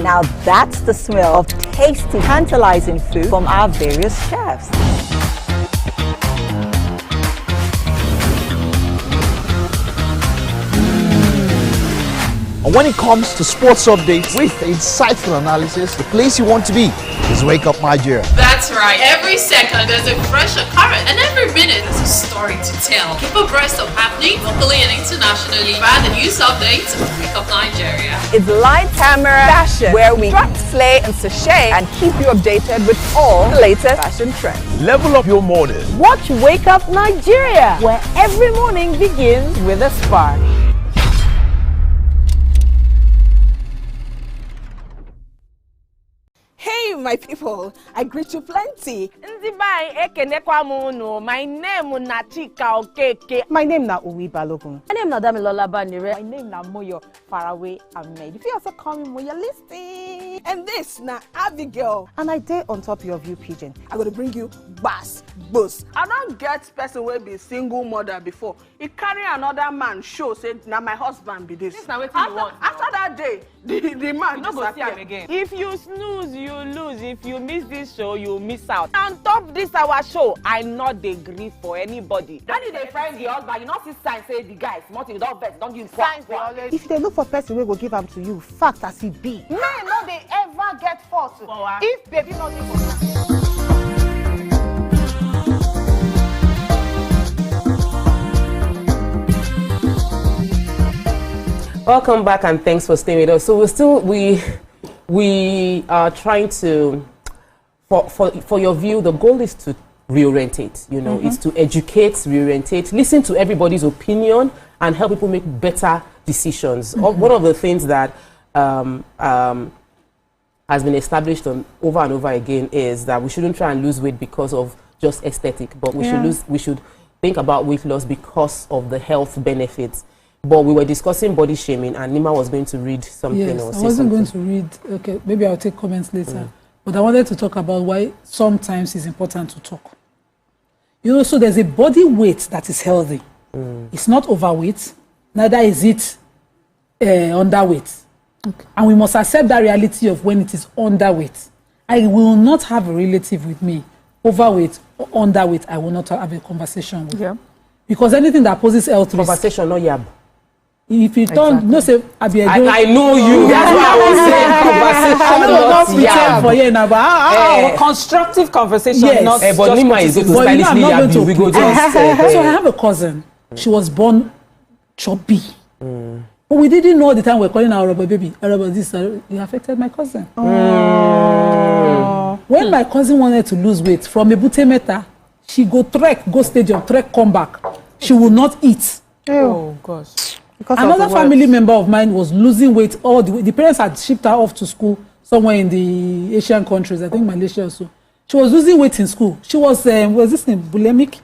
Now that's the smell of tasty, tantalizing food from our various chefs. And when it comes to sports updates with insightful analysis, the place you want to be is Wake Up Nigeria. That's right. Every second there's a fresh occurrence, and every minute there's a story to tell. Keep abreast of happening locally and internationally via the news updates of Wake Up Nigeria. It's light camera fashion, where we strut, slay, and sashay, and keep you updated with all the latest fashion trends. Level up your morning. Watch Wake Up Nigeria, where every morning begins with a spark. Hey, my people, I greet you plenty. My name is Nachika Okeke. My name na Uwi Balogun. My name is Damilola Banire. My name na Moyo Faraway Ahmed. If you also call me Moyo, listen. And this na Abigail. And I dare on top your view pigeon. I'm going to bring you bass, boost. I don't get person will be single mother before. He carry another man show say now my husband be this. This na wetin you want. After that day, the man no go see am again. If you snooze, you lose. If you miss this show, you miss out. On top this our show, I not dey gree for anybody. When you dey find the husband, you not see sign say the guy smart, you don't vex, don't give signs. If they look for person, we will give them to you. Fact as it be. Men no they ever get forced. If baby not dey for Welcome back and thanks for staying with us. So we are trying to, for your view, the goal is to reorientate, you know, it's to educate, reorientate, listen to everybody's opinion and help people make better decisions. One of the things that has been established over and over again is that we shouldn't try and lose weight because of just aesthetic, but we should think about weight loss because of the health benefits. But we were discussing body shaming, and Nima was going to read something. Yes, or I say wasn't something. going to read. Okay, maybe I'll take comments later. But I wanted to talk about why sometimes it's important to talk. You know, so there's a body weight that is healthy. It's not overweight, neither is it underweight. Okay. And we must accept that reality of when it is underweight. I will not have a relative with me, overweight or underweight, I will not have a conversation with. Yeah. Because anything that poses health risk. Conversation, not yab. If you don't, no say, I know you. That's why I was saying conversation. For you now, but constructive conversation. Yes. Not but Nima is going to stylishly yab you. We go just. So I have a cousin. She was born chubby. But we didn't know at the time we were calling our rubber baby. Rubber this. It affected my cousin. When my cousin wanted to lose weight from Ebute Meta, she go stadium, trek, come back. She will not eat. Oh gosh. Because another family member of mine was losing weight. All the parents had shipped her off to school somewhere in the Asian countries, I think Malaysia or so. She was losing weight in school. She was this name bulimic?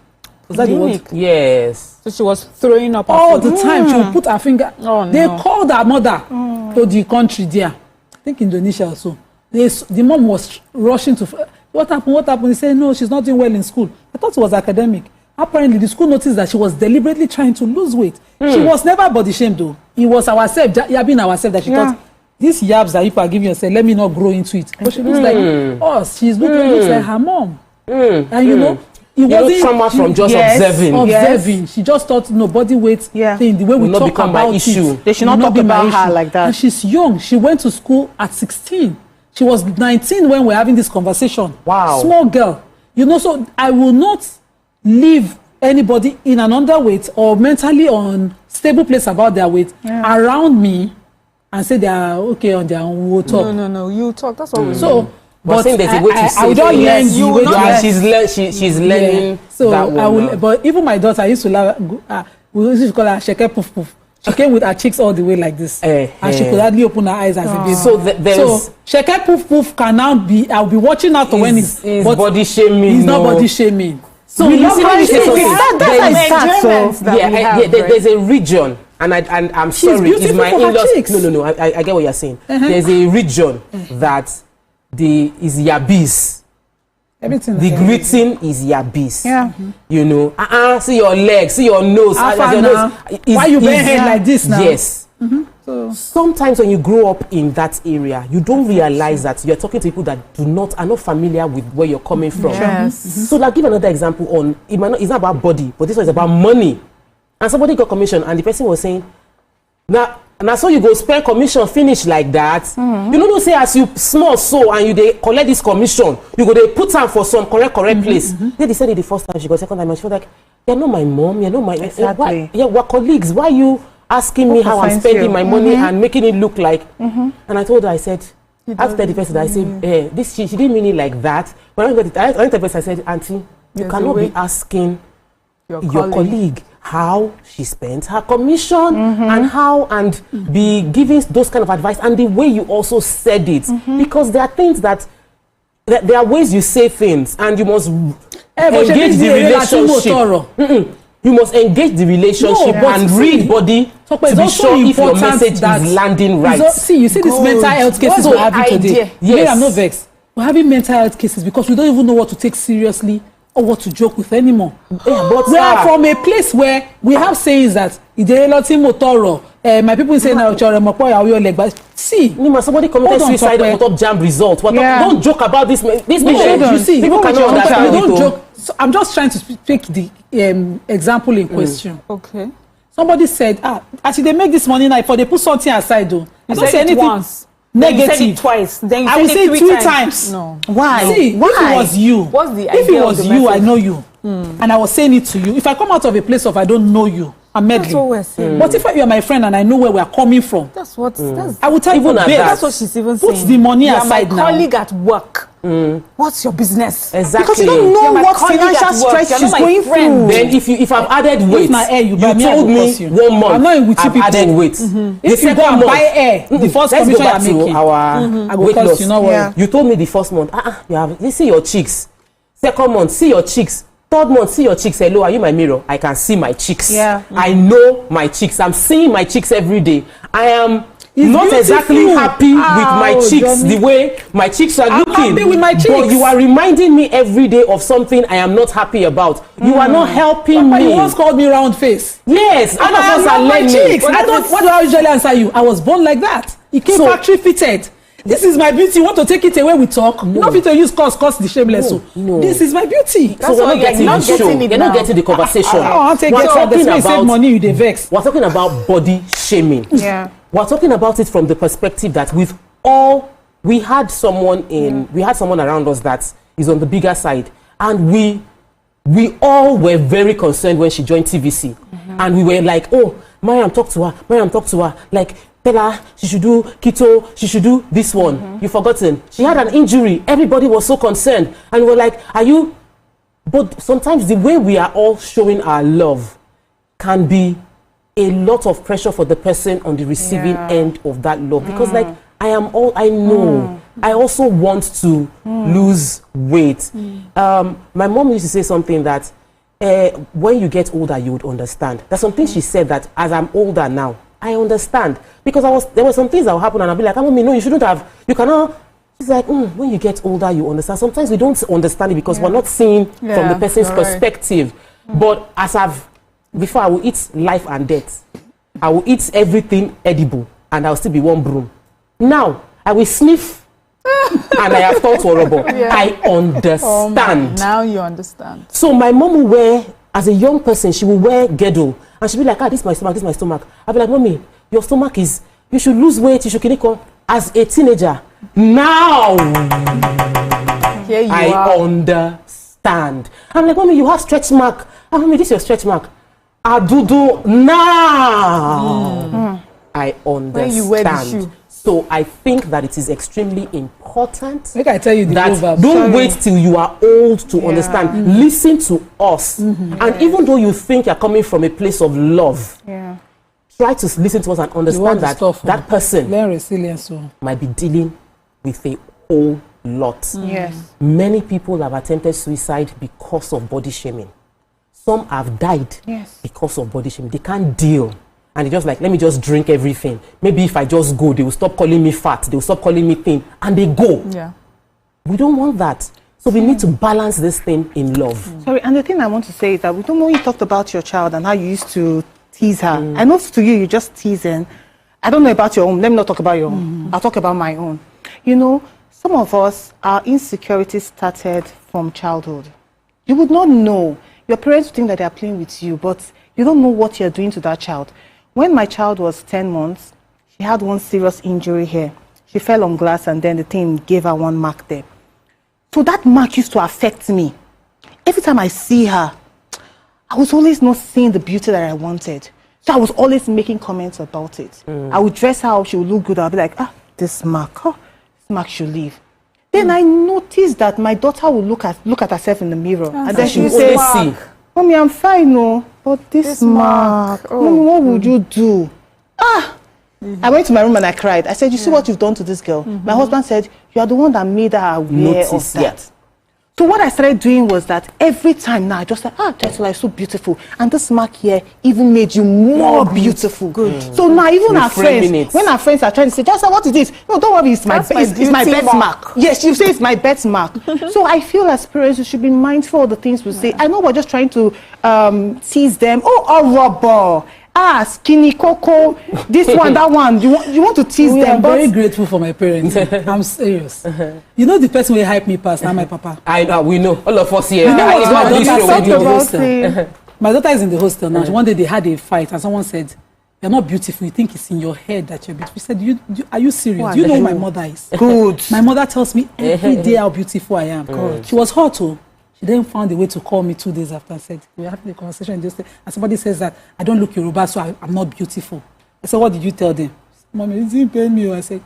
Was that the word? Yes. So she was throwing up all the time. She would put her finger. Oh, they no. called her mother to the country there. I think Indonesia or so. The mom was rushing to. What happened? What happened? He said, no, she's not doing well in school. I thought it was academic. Apparently, the school noticed that she was deliberately trying to lose weight. She was never body shamed, though. It was ourselves, yabbing ourselves, that she thought, these yabs that people are giving herself, let me not grow into it. But she looks like us. She looks like her mom. And you know, it wasn't trauma from just observing. Observing. She just thought, no, body weight thing, the way we talk about it. They should not talk about her like that. And she's young. She went to school at 16. She was 19 when we're having this conversation. Wow. Small girl. You know, so I will not leave anybody in an underweight or mentally unstable place about their weight around me and say they are okay on their own. We'll talk. No. You talk. That's what we So, but there's a way to say I will not learn the way she's learning so that one. I will, but even my daughter, I used to love, we used to call her Sheke Poof Poof. She came with her cheeks all the way like this. And she could hardly open her eyes as a baby. So Sheke Poof Poof can now be, I'll be watching out when it's body shaming. It's not body shaming. So we there's a region, and I'm sorry, it's my in-laws. No, I get what you're saying. There's a region that is yabis. Everything. The greeting is your beast. Yeah. You know, see your legs, see your nose. Why you bend head like this now? Yes. So sometimes when you grow up in that area, you don't realize that you're talking to people that are not familiar with where you're coming from. Yes. So like, give another example on, it's not about body, but this one is about money. And somebody got commission and the person was saying, now so you go spend commission finish like that. You don't say as you small so and you they collect this commission, you go they put time for some correct place. Then they said it the first time, she got second time, and she was like, you're not my mom, you're not my exactly. we're colleagues. Why are you asking me how I'm spending my money and making it look like? And I told her, I said, after the person, I said, this she didn't mean it like that. But I went to the person, I said, Auntie, you cannot be asking your colleague how she spends her commission and how be giving those kind of advice and the way you also said it, because there are things that there are ways you say things and you must engage the relationship. You must engage the relationship and read body to be sure if your message is landing right. You see these mental health cases we're having today. Yes. I'm not vexed. We're having mental health cases because we don't even know what to take seriously or what to joke with anymore. But we are from a place where we have sayings that my people say now see somebody committed suicide on top jam result. Don't joke about this you see, people cannot understand. Don't joke. So I'm just trying to take the example in question. Okay. Somebody said, actually they make this money now for they put something aside though. I don't say anything once. Negative. Then you said it twice. Then you I will said say it three times. No. Why? See, why? If it was you, What's the if it idea was of the you, message? I know you, and I was saying it to you. If I come out of a place of I don't know you, I'm meddling. That's what we're saying. But if you are my friend and I know where we are coming from, that's what. I will tell you. That's what she's even saying. Put the money you aside are my now. colleague at work. What's your business? Exactly. Because you don't know what financial stretch she's going through. Then if I've added weight, you told me 1 month I'm not with I've added weight. If you go and buy air, the first let's go commission back you're to making, our weight loss. You told me the first month, you see your cheeks. Second month, see your cheeks. Third month, see your cheeks. Hello, are you my mirror? I can see my cheeks. Yeah. I know my cheeks. I'm seeing my cheeks every day. I am not beautiful. exactly happy with my cheeks, Johnny. the way my cheeks are looking. happy with my cheeks. But you are reminding me every day of something I am not happy about. You are not helping Papa, me. you once called me round face. Yes, And I love my cheeks. What do I usually answer you? I was born like that. It came factory fitted. This is my beauty. You want to take it away? We talk. No. Not fit to use cause the shameless. No. This is my beauty. So we're not getting the show. You're not getting the conversation. We're talking about save money. You dey vex. We're talking about body shaming. Yeah. We're talking about it from the perspective that we had someone around us that is on the bigger side, and we all were very concerned when she joined TVC, and we were like, oh, Mariam, talk to her, like, tell her she should do keto, she should do this one. You've forgotten. She had an injury. Everybody was so concerned, and we're like, are you? But sometimes the way we are all showing our love can be a lot of pressure for the person on the receiving end of that love, because like I know I also want to lose weight. My mom used to say something that when you get older you would understand. There's some things she said that as I'm older now I understand, because there were some things that will happen and I'll be like, Mommy, no, you shouldn't have, you cannot. She's like, when you get older you understand. Sometimes we don't understand it because we're not seeing from the person's perspective. But before I will eat life and death. I will eat everything edible and I'll still be one broom. Now, I will sniff and I have thought horrible. I understand. Now you understand. So my mom will wear, as a young person, she will wear girdle. And she'll be like, this is my stomach, this is my stomach. I'll be like, Mommy, your stomach is, you should lose weight, you should kiniko. As a teenager, now I understand. I'm like, Mommy, you have stretch mark. Mommy, this is your stretch mark. Adudu now. I understand. When you wear the shoe. So I think that it is extremely important. Make I tell you the that don't wait till you are old to understand. Listen to us. And even though you think you're coming from a place of love, try to listen to us and understand that that person learn resilience might be dealing with a whole lot. Yes. Many people have attempted suicide because of body shaming. Some have died because of body shaming. They can't deal. And they're just like, let me just drink everything. Maybe if I just go, they will stop calling me fat. They will stop calling me thin. And they go. Yeah. We don't want that. So we need to balance this thing in love. Sorry, and the thing I want to say is that we don't know, you talked about your child and how you used to tease her. I know to you, you're just teasing. I don't know about your own. Let me not talk about your own. I'll talk about my own. You know, some of us, our insecurities started from childhood. You would not know. Your parents think that they are playing with you, but you don't know what you're doing to that child. When my child was 10 months, she had one serious injury here. She fell on glass and then the thing gave her one mark there. So that mark used to affect me. Every time I see her, I was always not seeing the beauty that I wanted. So I was always making comments about it. I would dress her up, she would look good. I'll be like, this mark should leave. Then I noticed that my daughter would look at herself in the mirror. And then she would say, Mommy, I'm fine, no, but this mark. Mommy, what would you do? I went to my room and I cried. I said, you see what you've done to this girl? My husband said, you are the one that made her aware of that. So what I started doing was that every time now, I just said, Tesla is so beautiful. And this mark here even made you more beautiful. Good. So now even our friends, when our friends are trying to say, Tesla, what is this? No, don't worry, it's my best mark. Yes, you say it's my best mark. So I feel as parents, we should be mindful of the things we say. I know we're just trying to tease them. Rubber. Skinny cocoa, this one, that one. You want to tease them. I'm very grateful for my parents. I'm serious. You know the person who hype me past, now my papa. I know, we know. All of us here. My daughter is in the hostel now. One day they had a fight and someone said, you're not beautiful. You think it's in your head that you're beautiful. She said, are you serious? Do you know who my mother is? Good. My mother tells me every day how beautiful I am. Good. She was hot too. She then found a way to call me 2 days after and said, we were having a conversation and somebody says that I don't look Yoruba, so I'm not beautiful. I said, what did you tell them? Mommy, it didn't pay me. I said,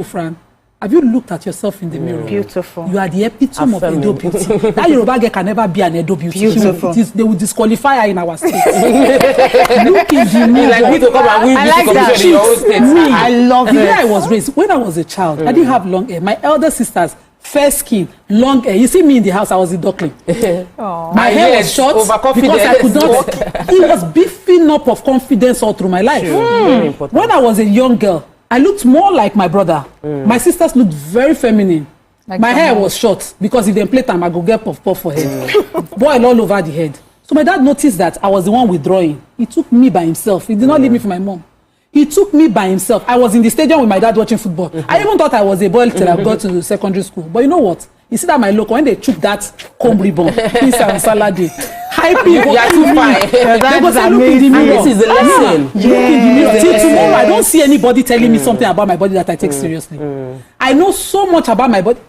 Fran, have you looked at yourself in the mirror? Beautiful. You are the epitome of Edo beauty. That Yoruba girl can never be an Edo beauty. Beautiful. They will disqualify her in our state. Look in the mirror. Like me to come and win beauty competition in your own state. I love it. The way I was raised, when I was a child, I didn't have long hair. My elder sisters, fair skin, long hair. You see me in the house, I was a duckling. My hair was short because I could not walk. It was beefing up of confidence all through my life. When I was a young girl, I looked more like my brother. My sisters looked very feminine. Like my hair was short because if they play time, I go get puff for head. Boil all over the head. So my dad noticed that I was the one withdrawing. He took me by himself. He did not leave me for my mom. He took me by himself. I was in the stadium with my dad watching football. I even thought I was a boy till I got to secondary school. But you know what? You see that my local, when they took that comb ribbon, this on salad day, high people, they go say, look in the mirror. This is a lesson. Look in the mirror. Till tomorrow, I don't see anybody telling me something about my body that I take seriously. I know so much about my body.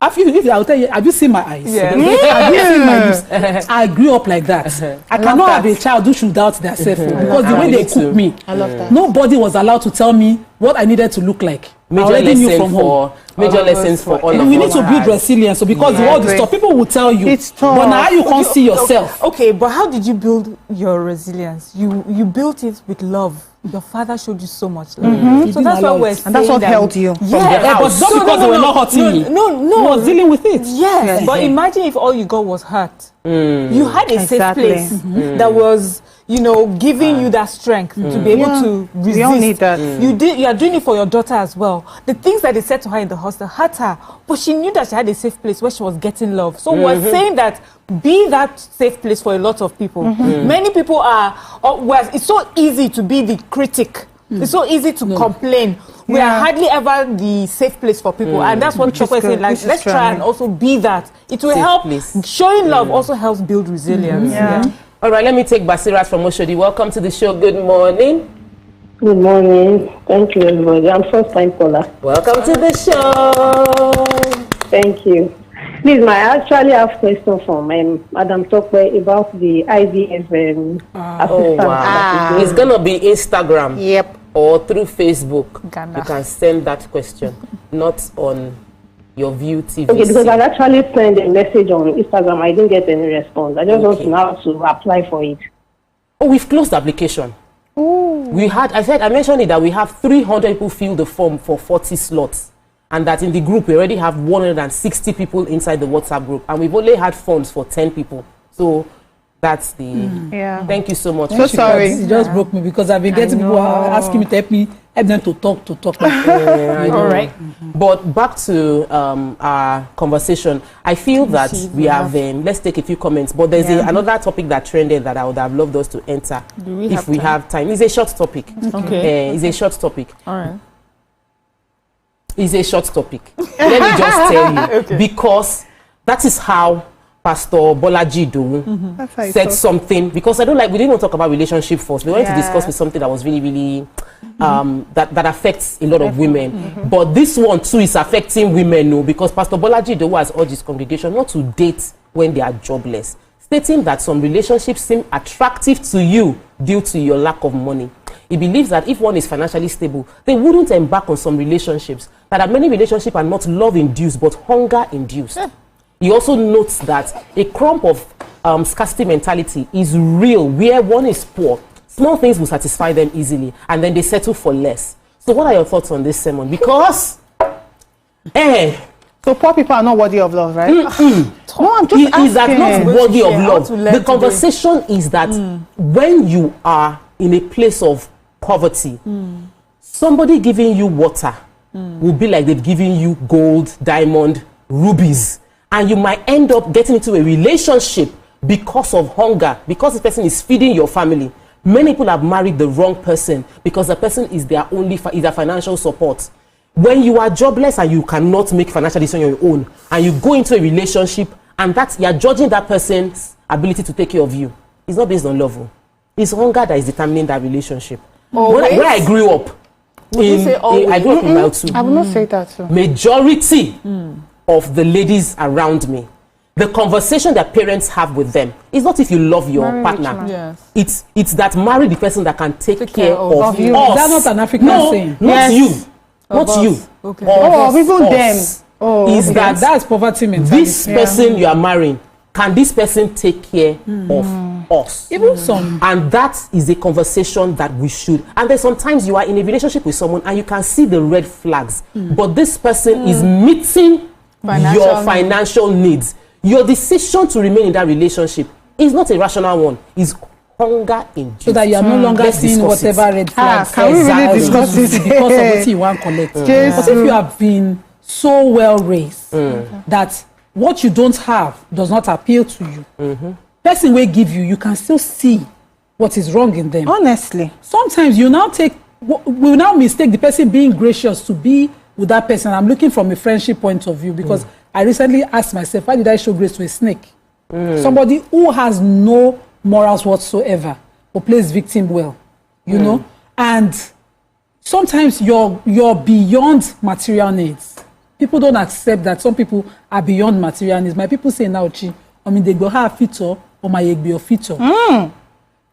If I'll tell you, have you seen my eyes? Have you seen my lips? I grew up like that. I cannot have a child who should doubt themselves because the way they cook me, I love that. Nobody was allowed to tell me what I needed to look like. Major lessons for all of us. We need to build resilience. So because the world is tough, people will tell you. It's tough. But now you can't see yourself. Okay, but how did you build your resilience? You built it with love. Your father showed you so much love. So that's what we're saying. And that's what held you. Yeah, but not because they were not hurting me. No. He was dealing with it. Yes, but imagine if all you got was hurt. You had a safe place that was, giving you that strength to be able to resist. We all need that. You are doing it for your daughter as well. The things that they said to her in the hostel hurt her, but she knew that she had a safe place where she was getting love. So we're saying that be that safe place for a lot of people. Many people it's so easy to be the critic. It's so easy to complain. We are hardly ever the safe place for people. And that's what Chokwe said. Like, let's try and also be that. It will help. Showing love also helps build resilience. All right, let me take Basirat from Oshodi. Welcome to the show. Good morning. Good morning. Thank you, everybody. I'm first-time caller. Welcome to the show. Thank you. Please, I actually have a question from Madam Tokwe about the IVF assistance. Oh, wow. It's going to be Instagram. Yep. Or through Facebook. You can send that question, not on your View TV. Okay, because I actually sent a message on Instagram. I didn't get any response. I just want to know how to apply for it. Oh, we've closed the application. I mentioned it that we have 300 people fill the form for 40 slots. And that in the group, we already have 160 people inside the WhatsApp group. And we've only had funds for 10 people. So That's the. Yeah. Thank you so much. So sorry. It just broke me because I've been getting people asking me to help them to talk. Like, all right. But back to our conversation. I feel that we have. Let's take a few comments. But there's another topic that trended that I would have loved us to enter if we have time. It's a short topic. Okay. It's a short topic. All right. It's a short topic. Let me just tell you because that is how Pastor Bolaji Dowu said something, because I don't like, we didn't want to talk about relationship first. We wanted to discuss with something that was really, really, that affects a lot of women. But this one too is affecting women, no, because Pastor Bolaji Dowu has urged his congregation not to date when they are jobless, stating that some relationships seem attractive to you due to your lack of money. He believes that if one is financially stable, they wouldn't embark on some relationships. That many relationships are not love-induced, but hunger-induced. He also notes that a crump of scarcity mentality is real, where one is poor. Small things will satisfy them easily, and then they settle for less. So what are your thoughts on this sermon? Because, so poor people are not worthy of love, right? No, I'm just asking. Is that not worthy of love? The conversation is that when you are in a place of poverty, somebody giving you water will be like they've given you gold, diamond, rubies. And you might end up getting into a relationship because of hunger, because the person is feeding your family. Many people have married the wrong person because the person is their only is their financial support. When you are jobless and you cannot make financial decisions on your own, and you go into a relationship and that you are judging that person's ability to take care of you, it's not based on love. It's hunger that is determining that relationship. Where I grew up, I grew up in Bautu. I will not say that. Majority of the ladies around me, the conversation that parents have with them is not if you love your partner. It's that marry the person that can take care of you. Is that not an African saying? Not you. Not you. Okay. Even them. Is that's poverty mentality. This person you are marrying, can this person take care of us? Even some. And that is a conversation that we should. And then sometimes you are in a relationship with someone and you can see the red flags, but this person is meeting your financial needs. Your decision to remain in that relationship is not a rational one. It's hunger induced. So that you are no longer seeing whatever red flags. Can we really discuss this? Because of what you want to collect. But if you have been so well raised that what you don't have does not appeal to you, person will give you, you can still see what is wrong in them. Honestly. Sometimes you now we now mistake the person being gracious to be with that person. I'm looking from a friendship point of view because I recently asked myself, why did I show grace to a snake? Somebody who has no morals whatsoever, but plays victim well, you know? And sometimes you're beyond material needs. People don't accept that some people are beyond material needs. My people say now, they go have fito or my egg be a fito.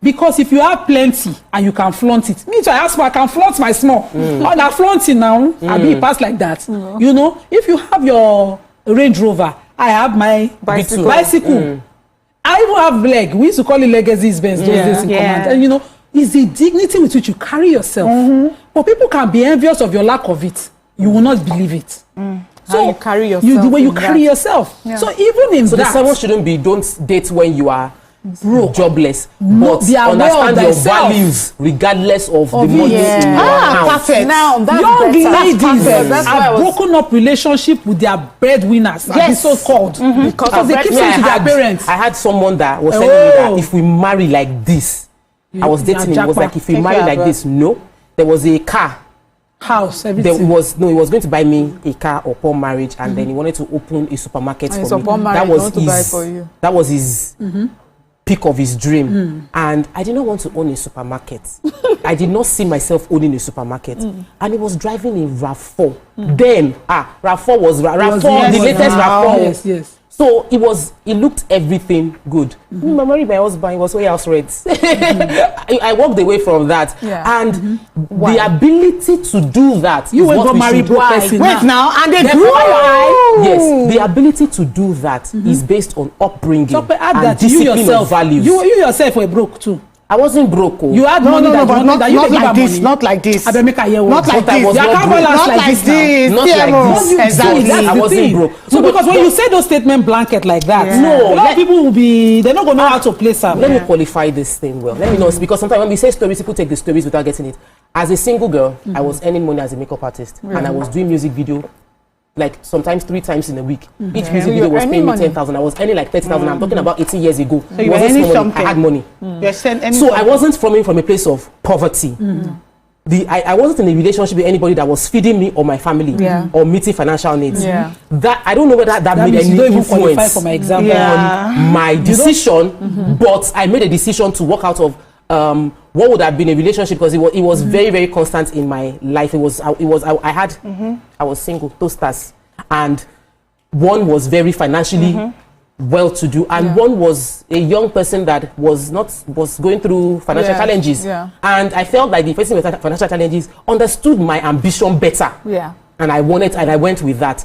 Because if you have plenty and you can flaunt it, me too, I can flaunt my small. I'm flaunting now, I'll be passed like that. You know, if you have your Range Rover, I have my bicycle. I even have leg. We used to call it legacies Benz those days in command. And you know, it's the dignity with which you carry yourself. But people can be envious of your lack of it. You will not believe it. So you carry yourself. The way you carry yourself. Yeah. So even in that, the sermon shouldn't be don't date when you are broke, jobless, but understand your values regardless of the money in your account. Perfect. Now that's young ladies that's have broken up relationship with their breadwinners, as so called, because they keep saying to their parents. I had someone that was telling me that if we marry like this, I was dating him. It was like if we marry like this, no, there was a car. House, everything. He was going to buy me a car upon marriage, and then he wanted to open a supermarket for me. That was his peak of his dream. And I did not want to own a supermarket. I did not see myself owning a supermarket. And he was driving in RAV4. Then RAV4 was RAV4, the latest RAV4. Yes. So it looked everything good. I married my husband, he was way house rent. I walked away from that. And the ability to do that. You will go marry broke person. Wait now, and they grew. Yes, the ability to do that is based on upbringing and that discipline of values. You yourself were broke too. I wasn't broke. You had money but not like this. money. Not like this. I don't make a year. Not like this. Not like this. Not like this. Exactly. I wasn't broke. So because when you say those statement blanket like that, no, a lot of people will be. They're not gonna know how to place them. Let me qualify this thing well. Let me know, because sometimes when we say stories, people take the stories without getting it. As a single girl, I was earning money as a makeup artist, and I was doing music video, like sometimes 3 times in a week. Each music video was paying me 10,000. I was earning like 30,000. I'm talking about 18 years ago. So you were earning something. I had money. So I wasn't from a place of poverty. I wasn't in a relationship with anybody that was feeding me or my family or meeting financial needs. That I don't know whether that made any influence for my example on my decision, but I made a decision to walk out of what would have been a relationship, because it was very, very constant in my life. I was single, toasters, and one was very financially well-to-do, and one was a young person that was going through financial challenges, and I felt like the person with financial challenges understood my ambition better, and I went with that.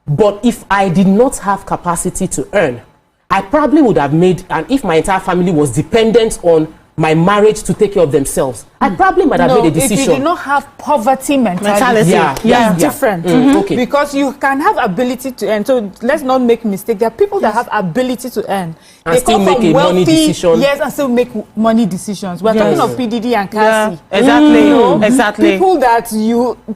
But if I did not have capacity to earn, I probably would have made, and if my entire family was dependent on my marriage to take care of themselves, I probably might have made a decision. If you do not have poverty mentality, it's different. Okay. Because you can have ability to earn. So let's not make mistake. There are people that have ability to earn. And they still come make from a wealthy, money decision. Yes, and still make money decisions. We're talking of PDD and Cassie. Exactly. Exactly. People that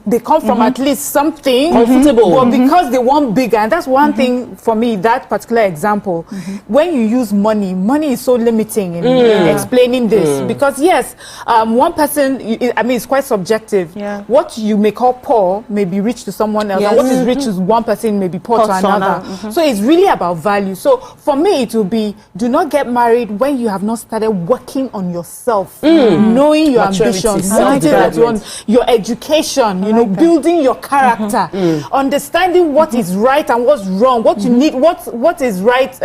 they come from at least something comfortable, but because they want bigger. And that's one thing for me, that particular example. When you use money is so limiting in explaining this, because yes, one person, I mean, it's quite subjective. What you may call poor may be rich to someone else, and what is rich to one person may be poor to another. So it's really about value. So for me, it will be, do not get married when you have not started working on yourself, knowing your ambitions, your education, building your character, understanding what is right and what's wrong, what you need, what is right,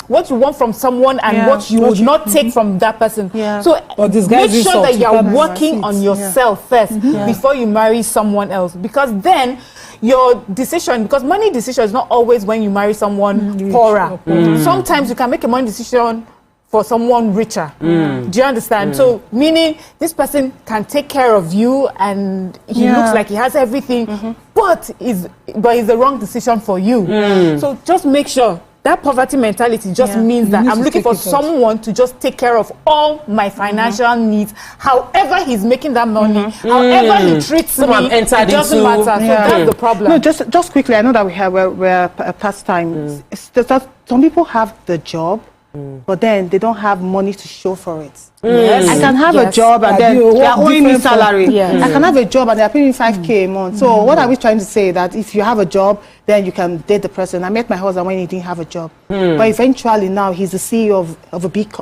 what you want from someone, and what you would not take from that person. So make sure that you are working on yourself first before you marry someone else, because then your decision, because money decision is not always when you marry someone poorer. Sometimes you can make a money decision for someone richer. Do you understand? So meaning this person can take care of you and he looks like he has everything, but is the wrong decision for you. So just make sure. That poverty mentality just means that I'm looking for someone to just take care of all my financial needs. However he's making that money, however he treats me, it doesn't matter. So that's the problem. No, just quickly, I know that we're past time. Some people have the job, but then they don't have money to show for it. I can have a job and then they are owing me salary. I can have a job and they are paying me 5K a month. So what are we trying to say? That if you have a job, then you can date the person. I met my husband when he didn't have a job. But eventually now he's the CEO of a big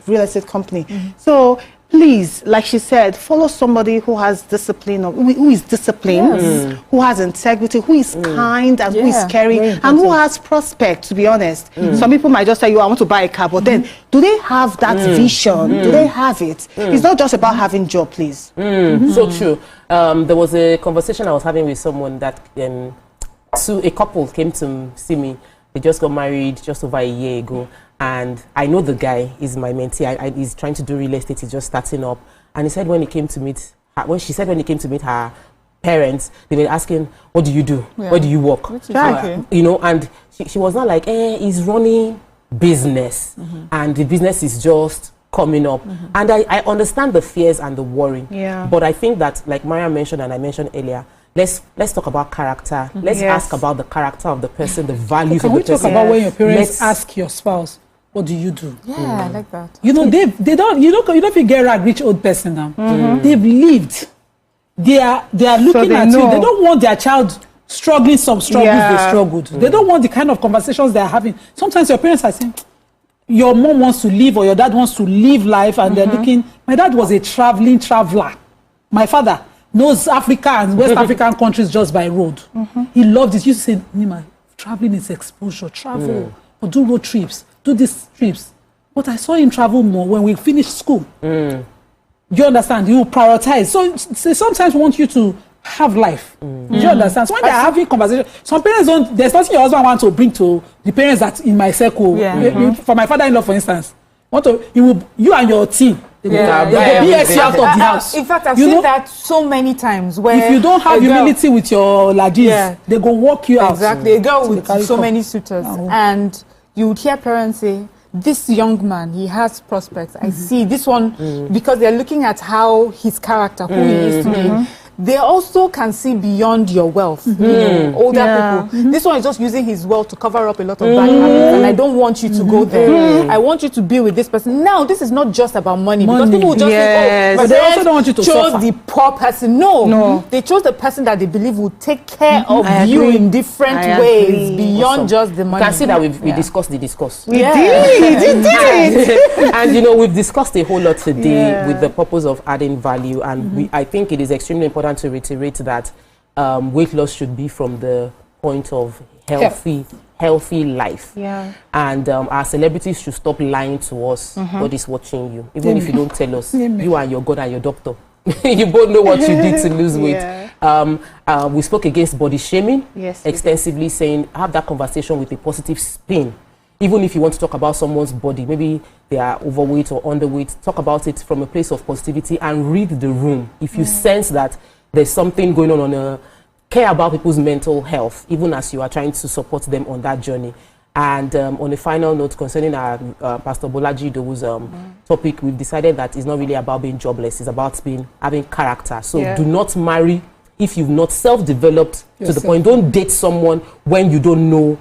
real estate company. So please, like she said, follow somebody who has discipline, who is disciplined, who has integrity, who is kind, and who is caring, and who has prospect, to be honest. Some people might just say, I want to buy a car, but then do they have that vision? Do they have it? It's not just about having job, please. So true. There was a conversation I was having with someone that a couple came to see me. They just got married just over a year ago. And I know the guy is my mentee. He's trying to do real estate. He's just starting up. And he said when he came to meet her, when he came to meet her parents, they were asking, what do you do? Where do you work? And she was not like, he's running business. And the business is just coming up. And I understand the fears and the worry. But I think that, like Maria mentioned and I mentioned earlier, let's talk about character. Let's ask about the character of the person, the values of the person. Can we talk about when your parents ask your spouse, what do you do? I like that. They don't. You don't get a rich old person now. They've lived. They are looking at you. They don't want their child struggling some struggles they struggled. They don't want the kind of conversations they are having. Sometimes your parents are saying, your mom wants to live or your dad wants to live life, and they're looking. My dad was a traveler. My father knows Africa and West African countries just by road. He loved it. He used to say, Nima, traveling is exposure. Travel, or do road trips, do these trips. But I saw him travel more when we finished school. Do you understand? He will prioritize. So sometimes we want you to have life. Do you understand? So when they're having conversation, some parents don't, there's nothing your husband wants to bring to the parents that in my circle. For my father-in-law, for instance, you and your team They go BS you out of the house. In fact, I've seen that so many times. Where if you don't have humility with your ladies, they go walk you out. Exactly. A girl with so many suitors, and you would hear parents say, "This young man, he has prospects. I see this one," because they're looking at how his character, who he is today. They also can see beyond your wealth. You know, older people. This one is just using his wealth to cover up a lot of bad habits, and I don't want you to go there. I want you to be with this person. Now, this is not just about money. Because people will just think, but they also don't want you to chose suffer. the poor person. No, they chose the person that they believe will take care of you in different ways beyond just the money. You can see that we discussed the discourse. We did. And you know, we've discussed a whole lot today with the purpose of adding value, and I think it is extremely important to reiterate that weight loss should be from the point of healthy life. And our celebrities should stop lying to us. God is watching you, even if you don't tell us. You are your God and your doctor. You both know what you did to lose weight. We spoke against body shaming extensively, saying have that conversation with a positive spin. Even if you want to talk about someone's body, maybe they are overweight or underweight, talk about it from a place of positivity and read the room. If you sense that there's something going on care about people's mental health, even as you are trying to support them on that journey. And on a final note concerning our Pastor Bolaji Idowu's topic, we've decided that it's not really about being jobless, it's about having character. So do not marry if you've not self-developed to the point. Don't date someone when you don't know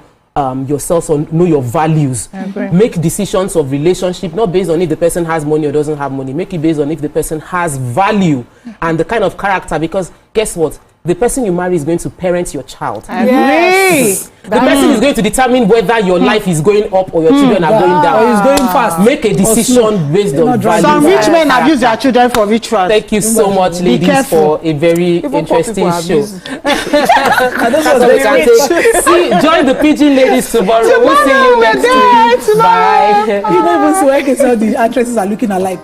yourself or know your values. Make decisions of relationship not based on if the person has money or doesn't have money. Make it based on if the person has value and the kind of character, because guess what? The person you marry is going to parent your child. Yes. The person is going to determine whether your life is going up or your children are going down. Or it's going fast. Make a decision based on value. Some rich men abuse their children for rituals. Thank you so much, ladies, for a very interesting show. Join the Pigeon ladies tomorrow. We'll see you next week. Bye. You don't even see why the actresses are looking alike.